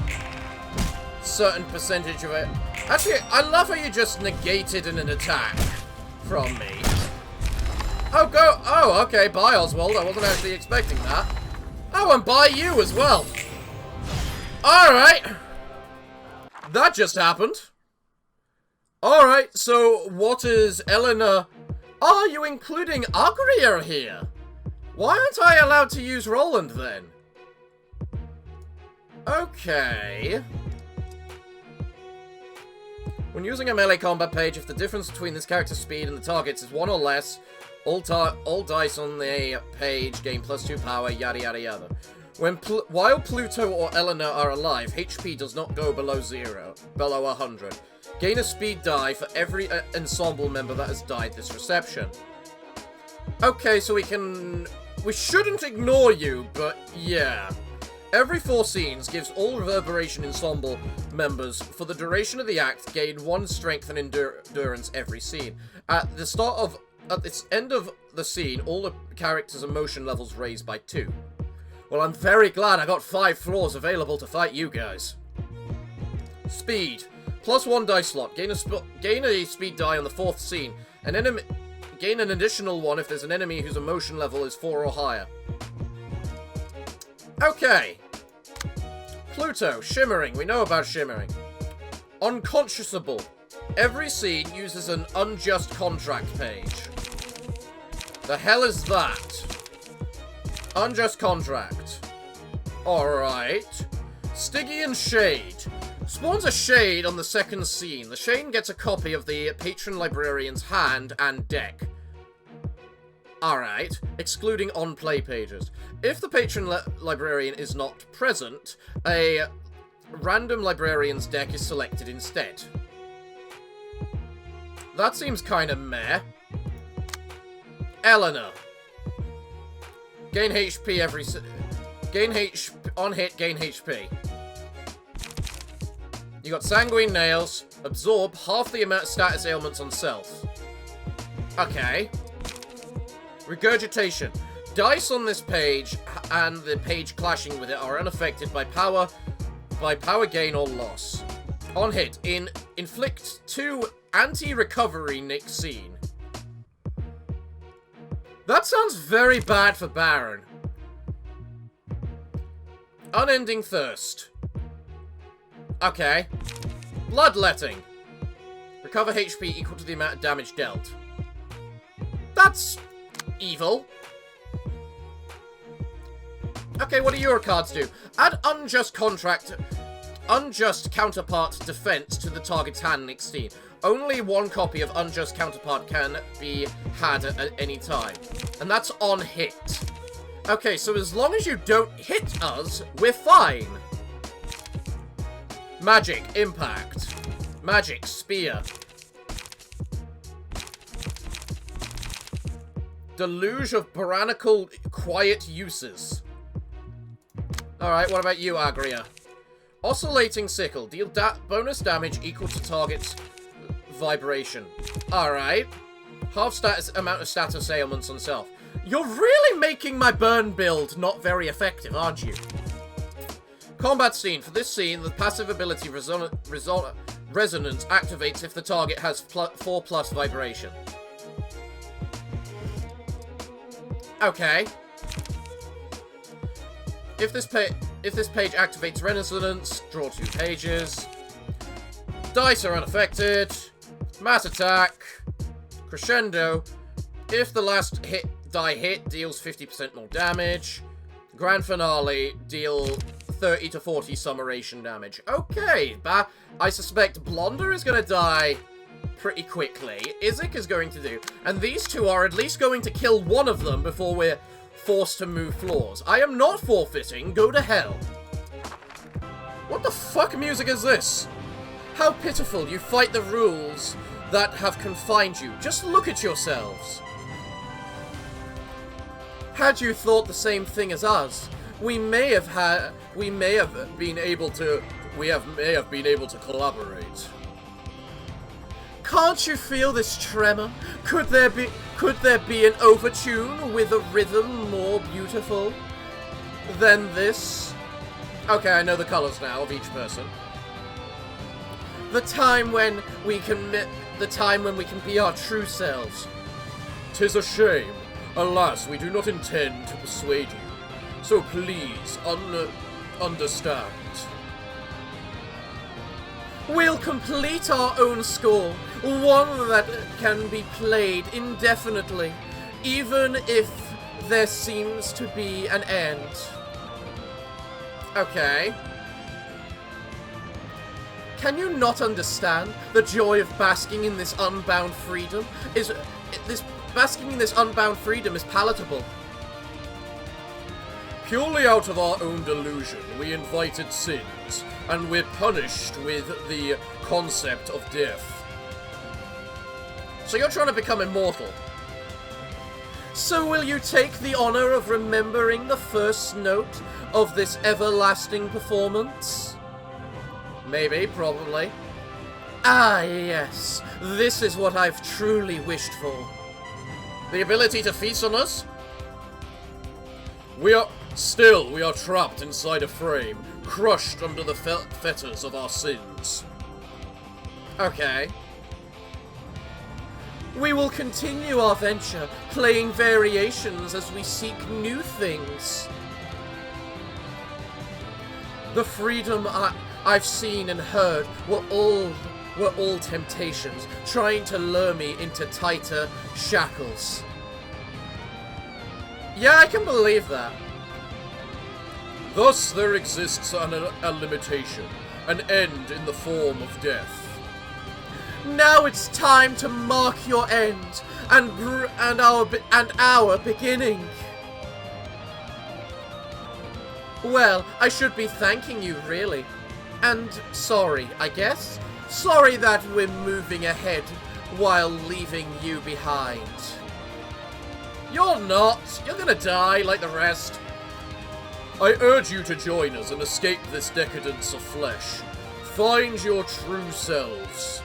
A: certain percentage of it. Actually, I love how you just negated an attack from me. Oh, go. Oh, okay. Bye, Oswald. I wasn't actually expecting that. Oh, and bye you as well. Alright. That just happened. Alright, so what is Eleanor... Are you including Agria here? Why aren't I allowed to use Roland then? Okay. When using a melee combat page, if the difference between this character's speed and the target's is 1 or less, all dice on the page gain +2 power, yada yada yada. While Pluto or Eleanor are alive, HP does not go below 100. Gain a speed die for every ensemble member that has died this reception. Okay, so we shouldn't ignore you, but yeah. Every 4 scenes gives all Reverberation ensemble members, for the duration of the act, gain 1 strength and endurance every scene. At the end of the scene, all the characters' emotion levels raised by 2. Well, I'm very glad I got 5 floors available to fight you guys. Speed. +1 dice slot. Gain a speed die on the 4th scene. Gain an additional one if there's an enemy whose emotion level is 4 or higher. Okay. Pluto. Shimmering. We know about Shimmering. Unconscionable. Every scene uses an unjust contract page. The hell is that? Unjust contract. Alright. Stygian Shade. Spawns a Shade on the 2nd scene. The Shade gets a copy of the Patron Librarian's hand and deck. Alright. Excluding on-play pages. If the Patron Librarian is not present, a random Librarian's deck is selected instead. That seems kind of meh. Eleanor. Gain HP every... On hit, gain HP. You got Sanguine Nails. Absorb half the amount of status ailments on self. Okay. Regurgitation. Dice on this page and the page clashing with it are unaffected by power gain or loss. On hit, inflict 2 anti-recovery next scene. That sounds very bad for Baron. Unending Thirst. Okay. Bloodletting. Recover HP equal to the amount of damage dealt. That's evil. Okay, what do your cards do? Add Unjust Counterpart Defense to the target's hand next scene. Only 1 copy of Unjust Counterpart can be had at any time. And that's on hit. Okay, so as long as you don't hit us, we're fine. Magic, Impact. Magic, Spear. Deluge of Baranical Quiet Uses. Alright, what about you, Agria? Oscillating Sickle. Deal bonus damage equal to target's vibration. Alright. Half amount of status ailments on self. You're really making my burn build not very effective, aren't you? Combat Scene. For this scene, the passive ability Resonance activates if the target has 4+ vibration. Okay. If this page activates Resonance, draw 2 pages. Dice are unaffected. Mass attack. Crescendo. If the last die hit, deals 50% more damage. Grand finale, deal 30 to 40 summaration damage. Okay, I suspect Blonder is going to die pretty quickly. Izik is going to do. And these two are at least going to kill one of them before we're forced to move floors. I am not forfeiting. Go to hell. What the fuck music is this? How pitiful. You fight the rules that have confined you. Just look at yourselves. Had you thought the same thing as us, we may have been able to collaborate. Can't you feel this tremor? Could there be an overtune with a rhythm more beautiful than this? Okay, I know the colors now of each person. The time when we can be our true selves. 'Tis a shame. Alas, we do not intend to persuade you. So please, understand. We'll complete our own score, one that can be played indefinitely, even if there seems to be an end. Okay. Can you not understand the joy of basking in this unbound freedom? Basking in this unbound freedom is palatable. Purely out of our own delusion, we invited sins, and we're punished with the concept of death. So you're trying to become immortal. So will you take the honor of remembering the first note of this everlasting performance? Maybe, probably. Ah, yes. This is what I've truly wished for. The ability to feast on us? We are trapped inside a frame, crushed under the fetters of our sins. Okay. We will continue our venture, playing variations as we seek new things. The freedom I've seen and heard were all temptations, trying to lure me into tighter shackles. Yeah, I can believe that. Thus there exists a limitation, an end in the form of death. Now it's time to mark your end and our beginning. Well, I should be thanking you, really. And sorry, I guess. Sorry that we're moving ahead while leaving you behind. You're not. You're gonna die like the rest. I urge you to join us and escape this decadence of flesh. Find your true selves.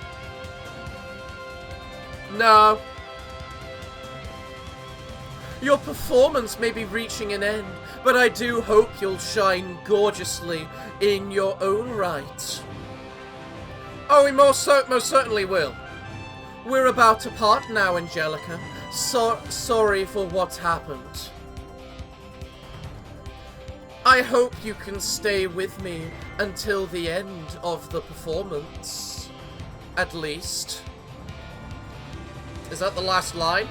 A: No. Your performance may be reaching an end, but I do hope you'll shine gorgeously in your own right. Oh, we most certainly will. We're about to part now, Angelica. Sorry for what's happened. I hope you can stay with me until the end of the performance. At least. Is that the last line?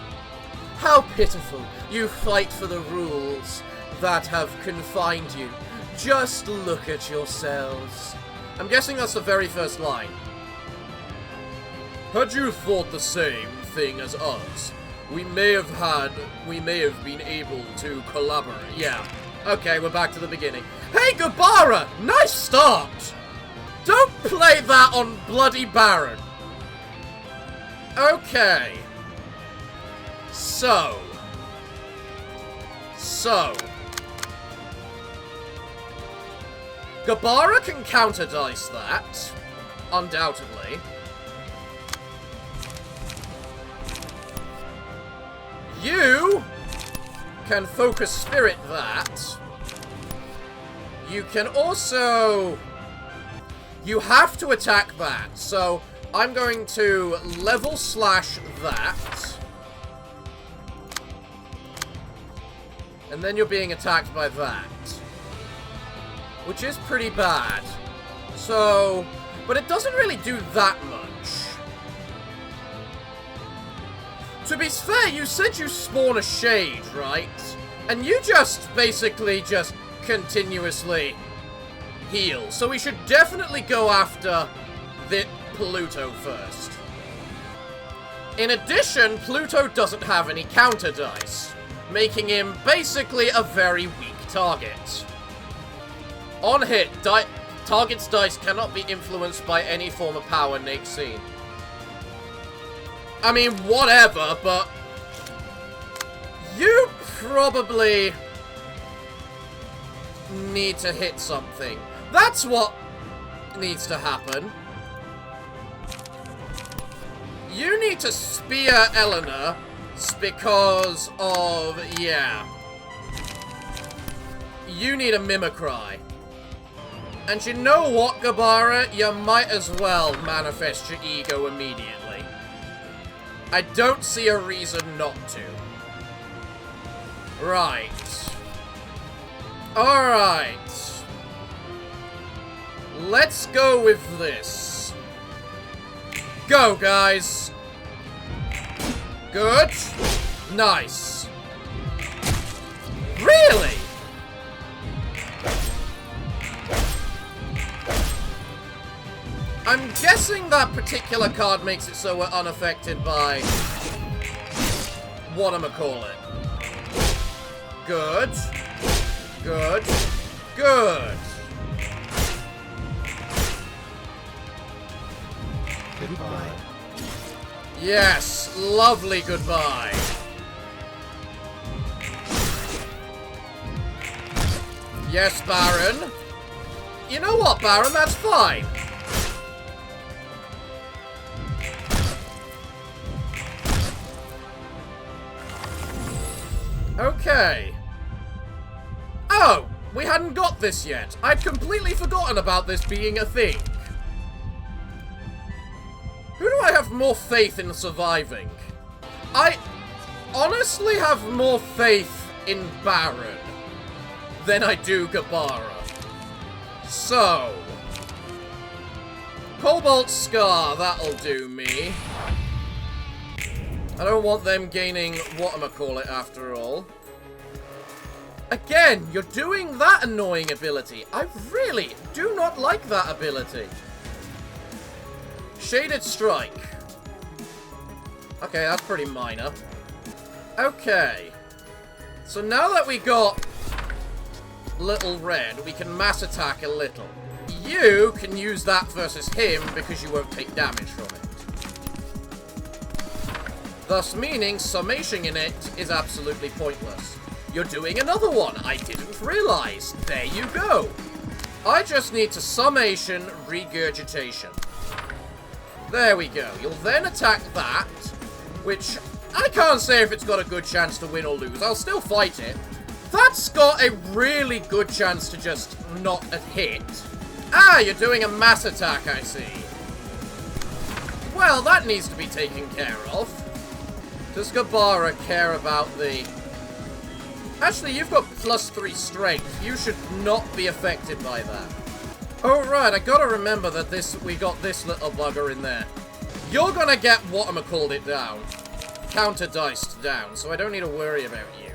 A: How pitiful. You fight for the rules that have confined you. Just look at yourselves. I'm guessing that's the very first line. Had you thought the same thing as us, we may have been able to collaborate. Yeah. Okay, we're back to the beginning. Hey, Gabara! Nice start! Don't play that on Bloody Baron. Okay. So, So, Gabara can counter-dice that, undoubtedly. You can Focus Spirit that. You can also... You have to attack that, so I'm going to level slash that. And then you're being attacked by that. Which is pretty bad. So... But it doesn't really do that much. To be fair, you said you spawn a shade, right? And you just basically just continuously heal. So we should definitely go after the Pluto first. In addition, Pluto doesn't have any counter dice, making him basically a very weak target. On hit, target's dice cannot be influenced by any form of power Nate's seen. I mean, whatever, but you probably need to hit something. That's what needs to happen. You need to spear Eleanor because of, yeah. You need a Mimicry. And you know what, Gabara? You might as well manifest your ego immediately. I don't see a reason not to. Right. Alright. Let's go with this. Go, guys. Good. Nice. Really? I'm guessing that particular card makes it so we're unaffected by whatchamacallit. Good. Good. Good.
B: Goodbye.
A: Yes, lovely goodbye. Yes, Baron. You know what, Baron? That's fine. Okay. Oh, we hadn't got this yet. I'd completely forgotten about this being a thing. Who do I have more faith in surviving? I honestly have more faith in Baron than I do Gabara. So, Cobalt Scar, that'll do me. I don't want them gaining whatchamacallit after all. Again, you're doing that annoying ability. I really do not like that ability. Shaded Strike. Okay, that's pretty minor. Okay. So now that we got Little Red, we can mass attack a little. You can use that versus him because you won't take damage from it. Thus meaning summation in it is absolutely pointless. You're doing another one. I didn't realize. There you go. I just need to summation regurgitation. There we go. You'll then attack that, which I can't say if it's got a good chance to win or lose. I'll still fight it. That's got a really good chance to just not hit. Ah, you're doing a mass attack, I see. Well, that needs to be taken care of. Does Gabara care about the... Actually, you've got +3 strength. You should not be affected by that. Oh, right, I gotta remember that we got this little bugger in there. You're gonna get whatchamacallit down. Counter-diced down, so I don't need to worry about you.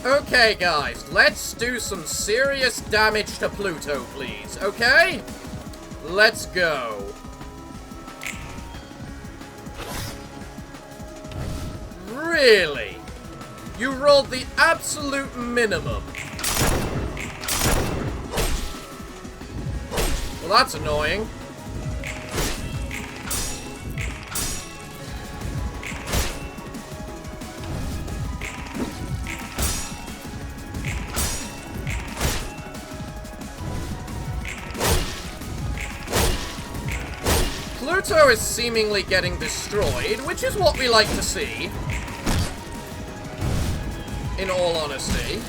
A: Okay, guys, let's do some serious damage to Pluto, please, okay? Let's go. Really? You rolled the absolute minimum. Well, that's annoying. Pluto is seemingly getting destroyed, which is what we like to see. In all honesty.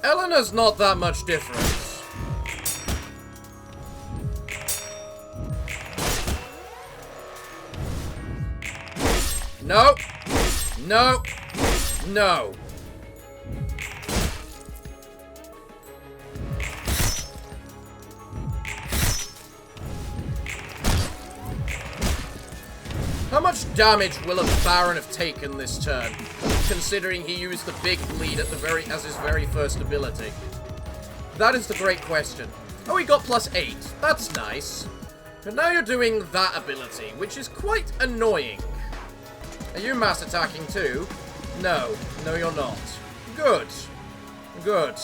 A: Eleanor's not that much different. No. No. No. How much damage will a Baron have taken this turn, considering he used the big bleed at as his very first ability? That is the great question. Oh, he got +8. That's nice. But now you're doing that ability, which is quite annoying. Are you mass attacking too? No. No, you're not. Good. Good.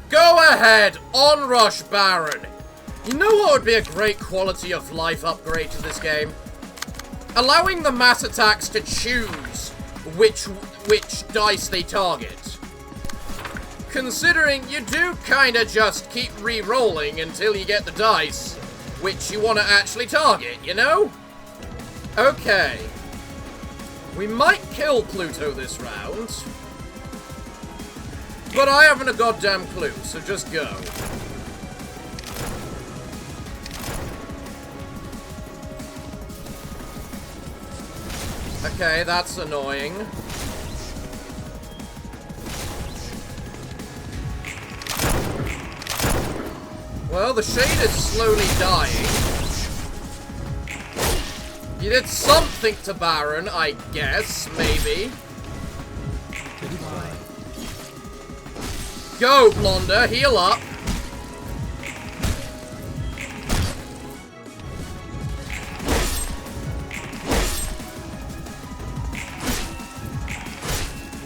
A: Go ahead! Onrush, Baron! You know what would be a great quality of life upgrade to this game? Allowing the mass attacks to choose which dice they target. Considering you do kinda just keep re-rolling until you get the dice which you want to actually target, you know? Okay. We might kill Pluto this round. But I haven't a goddamn clue, so just go. Okay, that's annoying. Well, the shade is slowly dying. You did something to Baron, I guess, maybe. Go, Blonda, heal up.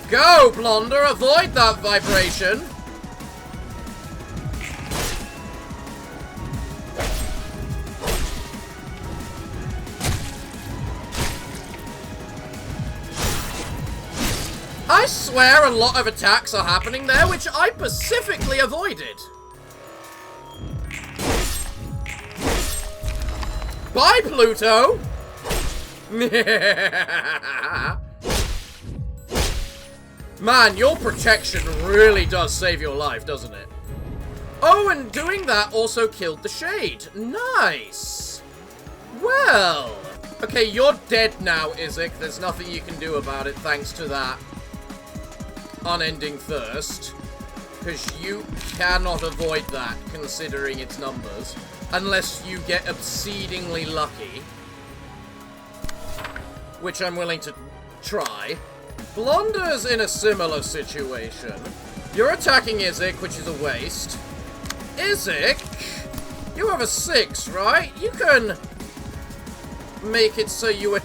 A: Go, Blonda, avoid that vibration. I swear a lot of attacks are happening there, which I specifically avoided. Bye, Pluto! Man, your protection really does save your life, doesn't it? Oh, and doing that also killed the Shade. Nice! Well... Okay, you're dead now, Isaac. There's nothing you can do about it thanks to that unending thirst. Because you cannot avoid that, considering its numbers. Unless you get exceedingly lucky. Which I'm willing to try. Blonda's in a similar situation. You're attacking Isaac, which is a waste. Isaac? You have a 6, right? You can make it so you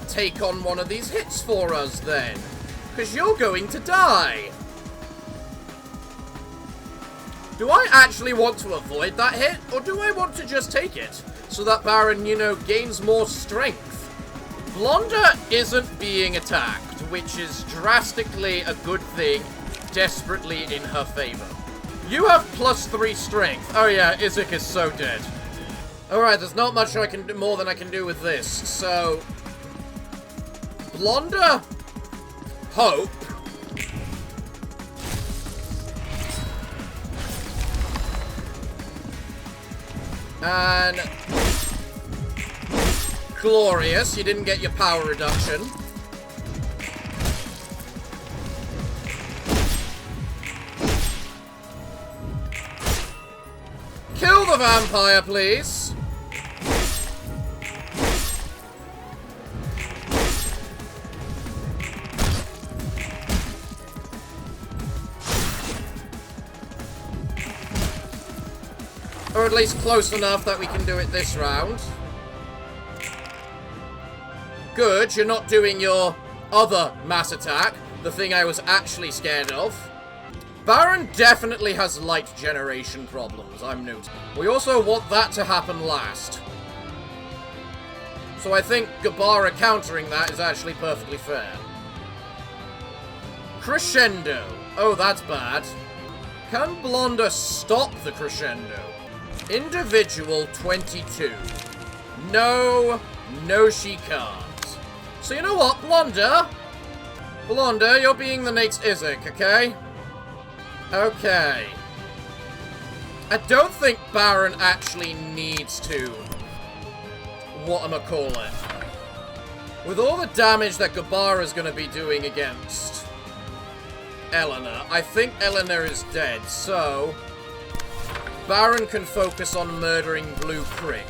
A: take on one of these hits for us, then. Because you're going to die. Do I actually want to avoid that hit? Or do I want to just take it? So that Baron, you know, gains more strength. Blonda isn't being attacked, which is drastically a good thing, desperately in her favor. You have +3 strength. Oh yeah, Isaac is so dead. Alright, there's not much I can do more than I can do with this. So, Blonda, hope. And glorious, you didn't get your power reduction. Kill the vampire, please. Or at least close enough that we can do it this round. Good, you're not doing your other mass attack, the thing I was actually scared of. Baron definitely has light generation problems, I'm noting. We also want that to happen last. So I think Gabara countering that is actually perfectly fair. Crescendo. Oh, that's bad. Can Blonda stop the crescendo? Individual 22. No, she can't. So you know what, Blonder? Blonder, you're being the next Isaac, okay? Okay. I don't think Baron actually needs to... whatchamacallit. With all the damage that Gabara's gonna be doing against Eleanor, I think Eleanor is dead, so... Baron can focus on murdering Blue Crick.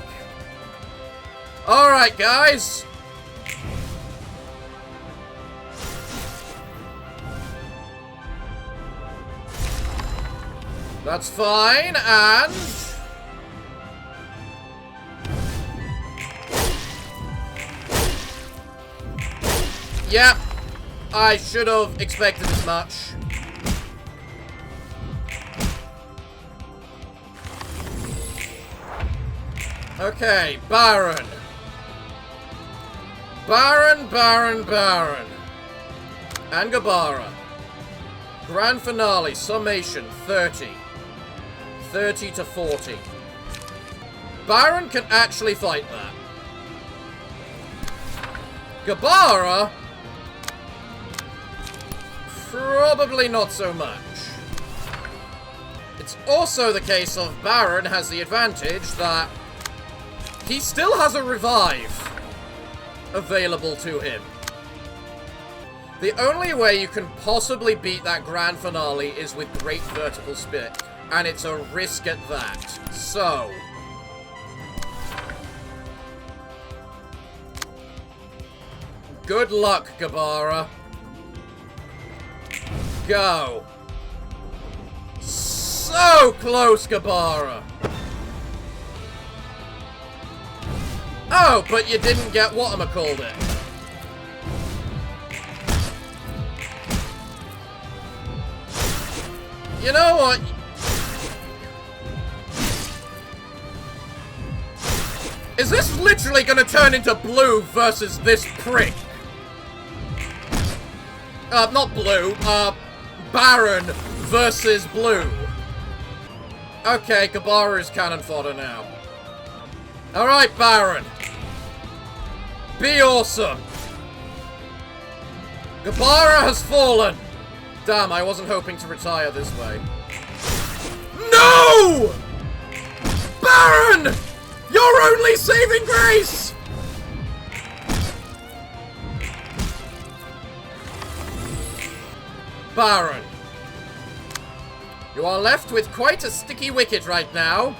A: Alright, guys! That's fine, and... Yep, I should have expected as much. Okay, Baron. Baron. And Gabara. Grand finale, summation, 30. 30 to 40. Baron can actually fight that. Gabara... probably not so much. It's also the case of Baron has the advantage that he still has a revive available to him. The only way you can possibly beat that grand finale is with great vertical spit, and it's a risk at that. So... good luck, Gabara. Go. So close, Gabara. Oh, but you didn't get whatchamacallit. You know what? Is this literally gonna turn into Blue versus this prick? Not Blue, Baron versus Blue. Okay, Gabara is cannon fodder now. Alright, Baron. Be awesome. Gabara has fallen. Damn, I wasn't hoping to retire this way. No! Baron! Your only saving grace! Baron. You are left with quite a sticky wicket right now.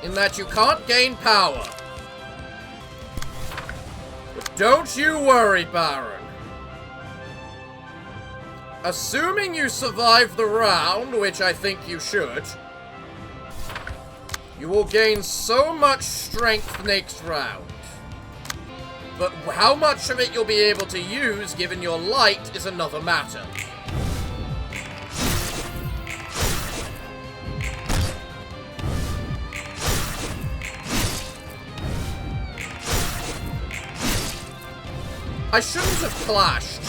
A: In that you can't gain power. But don't you worry, Baron. Assuming you survive the round, which I think you should, you will gain so much strength next round. But how much of it you'll be able to use, given your light, is another matter. I shouldn't have clashed.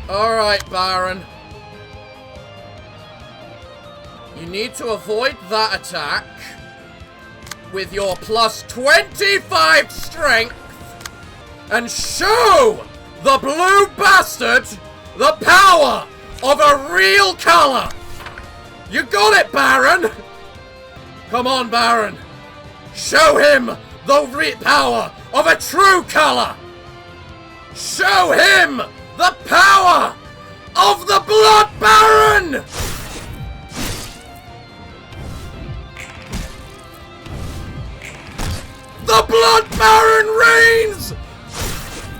A: Alright, Baron. You need to avoid that attack with your plus 25 strength and show the blue bastard the power of a real color. You got it, Baron! Come on, Baron. Show him the power of a true color. Show him the power of the Blood Baron! The Blood Baron reigns!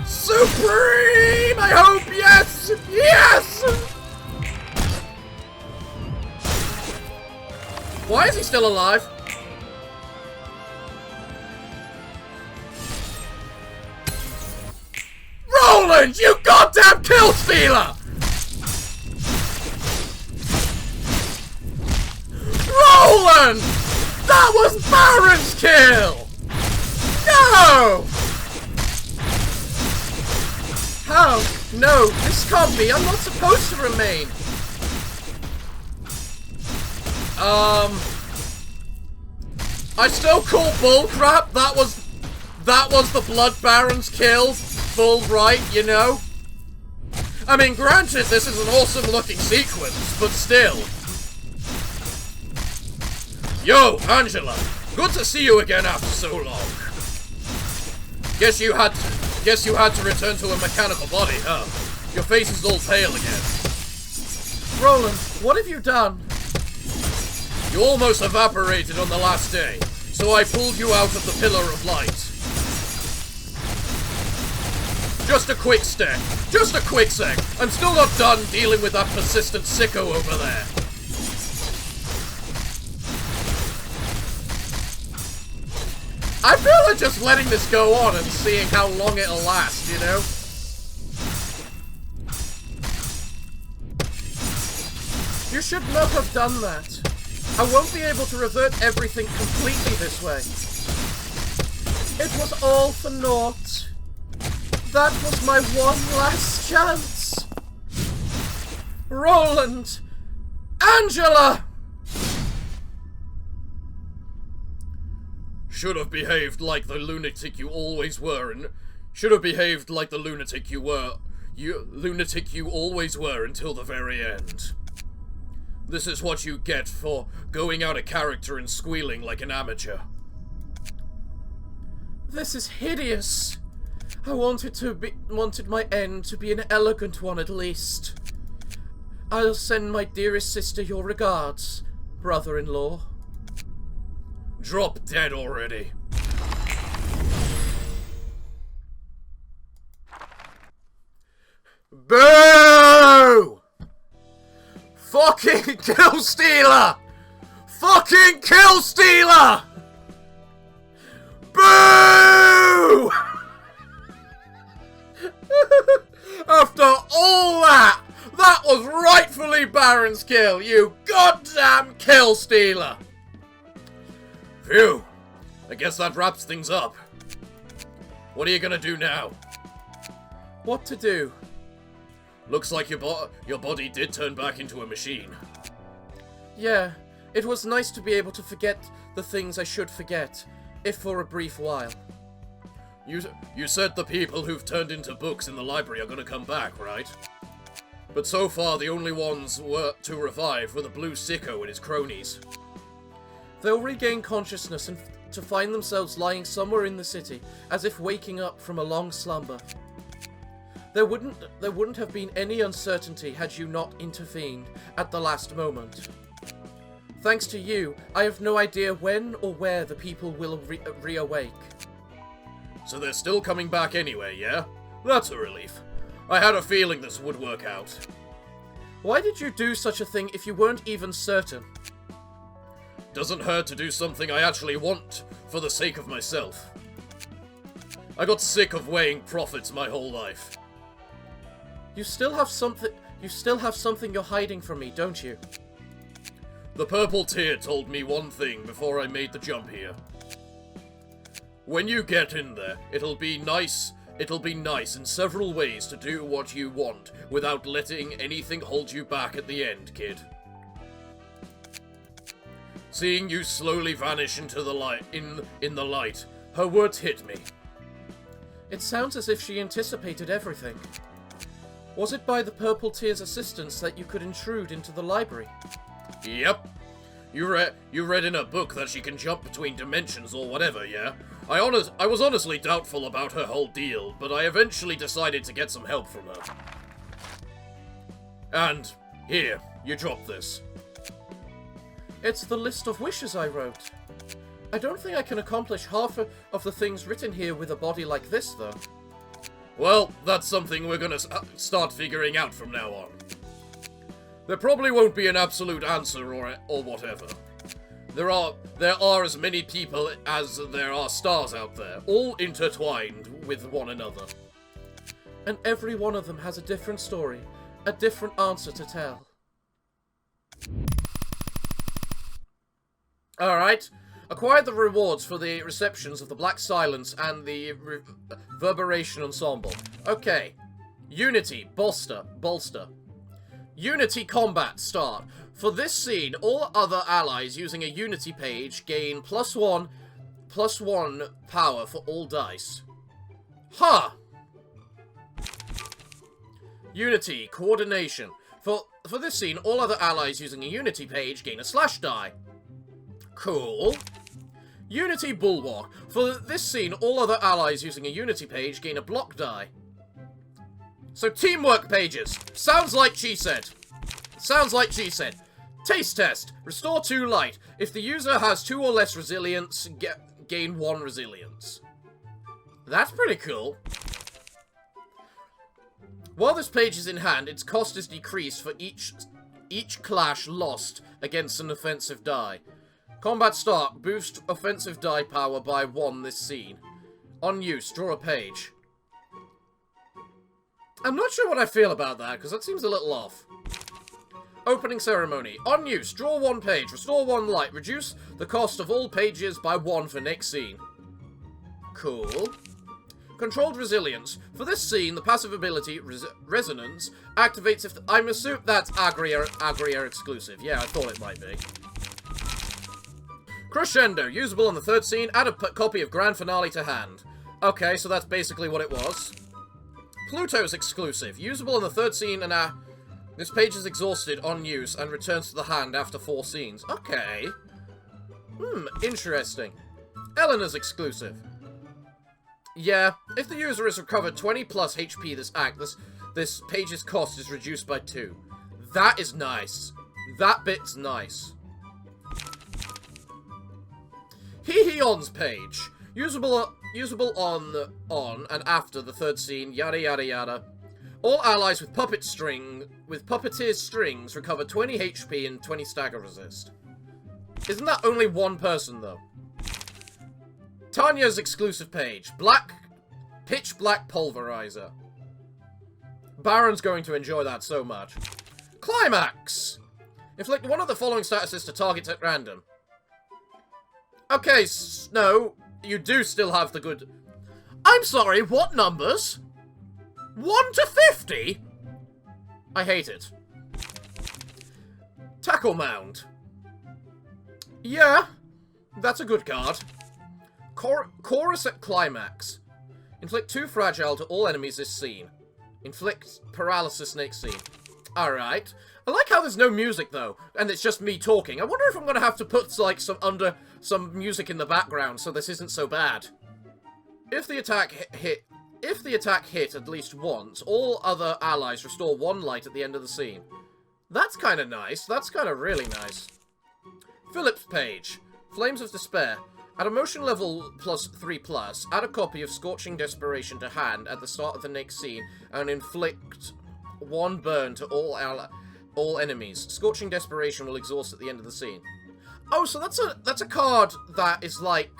A: Supreme! I hope, yes! Yes! Why is he still alive? Roland, you goddamn kill stealer! Roland! That was Baron's kill! No! How? No, this can't be. I'm not supposed to remain. I still call bullcrap. That was the Blood Baron's kill. Full right, you know? I mean, granted, this is an awesome-looking sequence, but still. Yo, Angela. Good to see you again after so long. Guess you had to return to a mechanical body, huh? Your face is all pale again. Roland, what have you done? You almost evaporated on the last day, so I pulled you out of the Pillar of Light. Just a quick sec. Just a quick sec. I'm still not done dealing with that persistent sicko over there. I feel like just letting this go on and seeing how long it'll last, you know? You should not have done that. I won't be able to revert everything completely this way. It was all for naught. That was my one last chance. Roland! Angela! Should have behaved like the lunatic you always were, and should have behaved like the lunatic you were. You always were until the very end. This is what you get for going out of character and squealing like an amateur. This is hideous. I wanted my end to be an elegant one at least. I'll send my dearest sister your regards, brother-in-law. Drop dead already. Boo! Fucking kill stealer! Fucking kill stealer! Boo! After all that, that was rightfully Baron's kill, you goddamn kill stealer! Phew, I guess that wraps things up. What are you gonna do now? What to do? Looks like your body did turn back into a machine. Yeah, it was nice to be able to forget the things I should forget, if for a brief while. You said the people who've turned into books in the library are gonna come back, right? But so far the only ones to revive were the blue sicko and his cronies. They'll regain consciousness and to find themselves lying somewhere in the city, as if waking up from a long slumber. There wouldn't have been any uncertainty had you not intervened at the last moment. Thanks to you, I have no idea when or where the people will reawake. So they're still coming back anyway, yeah? That's a relief. I had a feeling this would work out. Why did you do such a thing if you weren't even certain? Doesn't hurt to do something I actually want for the sake of myself. I got sick of weighing profits my whole life. You still have something you're hiding from me, don't you? The Purple Tear told me one thing before I made the jump here. When you get in there, it'll be nice in several ways to do what you want without letting anything hold you back at the end, kid. Seeing you slowly vanish into the light, in the light, her words hit me. It sounds as if she anticipated everything. Was it by the Purple Tear's assistance that you could intrude into the library? Yep. You read in a book that she can jump between dimensions or whatever, yeah? I was honestly doubtful about her whole deal, but I eventually decided to get some help from her. And, here, you drop this. It's the list of wishes I wrote. I don't think I can accomplish half of the things written here with a body like this, though. Well, that's something we're gonna start figuring out from now on. There probably won't be an absolute answer or whatever. There are as many people as there are stars out there, all intertwined with one another. And every one of them has a different story, a different answer to tell. Alright. Acquire the rewards for the receptions of the Black Silence and the Reverberation Ensemble. Okay. Unity, bolster. Unity combat, start. For this scene, all other allies using a Unity page gain +1 power for all dice. Huh! Unity, coordination. For this scene, all other allies using a Unity page gain a slash die. Cool. Unity bulwark. For this scene, all other allies using a Unity page gain a block die. So teamwork pages. Sounds like she said. Sounds like she said. Taste test. Restore 2 light. If the user has 2 or less resilience, gain 1 resilience. That's pretty cool. While this page is in hand, its cost is decreased for each clash lost against an offensive die. Combat start. Boost offensive die power by 1 this scene. On use, draw a page. I'm not sure what I feel about that, because that seems a little off. Opening ceremony. On use, draw 1 page, restore 1 light, reduce the cost of all pages by 1 for next scene. Cool. Controlled resilience. For this scene, the passive ability, resonance, activates if... I'm assuming that's Agria exclusive. Yeah, I thought it might be. Crescendo. Usable on the 3rd scene. Add a copy of Grand Finale to hand. Okay, so that's basically what it was. Pluto's exclusive. Usable on the 3rd scene and this page is exhausted on use and returns to the hand after 4 scenes. Okay. Interesting. Eleanor's exclusive. Yeah, if the user has recovered 20 plus HP this act, this page's cost is reduced by 2. That is nice. That bit's nice. Hee-Hee-On's page. Usable on and after the 3rd scene, yada yada yada. All allies with puppeteer strings recover 20 HP and 20 stagger resist. Isn't that only 1 person, though? Tanya's exclusive page. Pitch Black Pulverizer. Baron's going to enjoy that so much. Climax! Inflict 1 of the following statuses to targets at random. Okay, Snow, you do still have the good... I'm sorry, what numbers? 1 to 50? I hate it. Tackle Mound. Yeah, that's a good card. Chorus at Climax. Inflict 2 fragile to all enemies this scene. Inflict paralysis next scene. Alright. I like how there's no music, though, and it's just me talking. I wonder if I'm gonna have to put, like, some music in the background so this isn't so bad. If the attack hit at least once, all other allies restore 1 light at the end of the scene. That's kind of nice. That's kind of really nice. Philip's page. Flames of Despair. At emotion level +3+, add a copy of Scorching Desperation to hand at the start of the next scene and inflict 1 burn to all enemies. Scorching Desperation will exhaust at the end of the scene. Oh, so that's a card that is like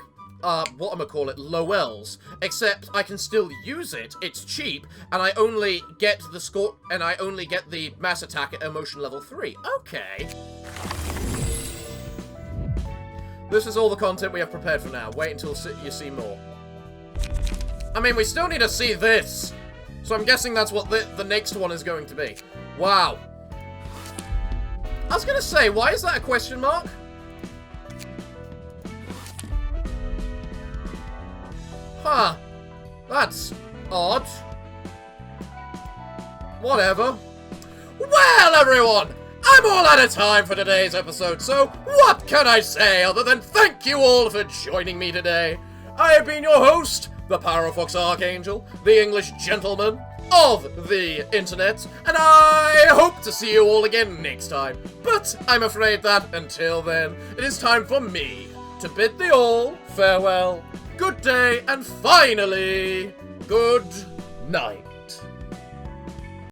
A: Lowell's, except I can still use it. It's cheap, and I only get the mass attack at emotion level 3. Okay. This is all the content we have prepared for now. Wait until you see more. I mean, we still need to see this. So I'm guessing that's what the next one is going to be. Wow. I was gonna say, why is that a question mark? Huh. That's odd. Whatever. Well, everyone! I'm all out of time for today's episode, so what can I say other than thank you all for joining me today? I have been your host, the Parafox Archangel, the English gentleman of the internet, and I hope to see you all again next time. But I'm afraid that, until then, it is time for me to bid thee all farewell, good day, and finally, good night.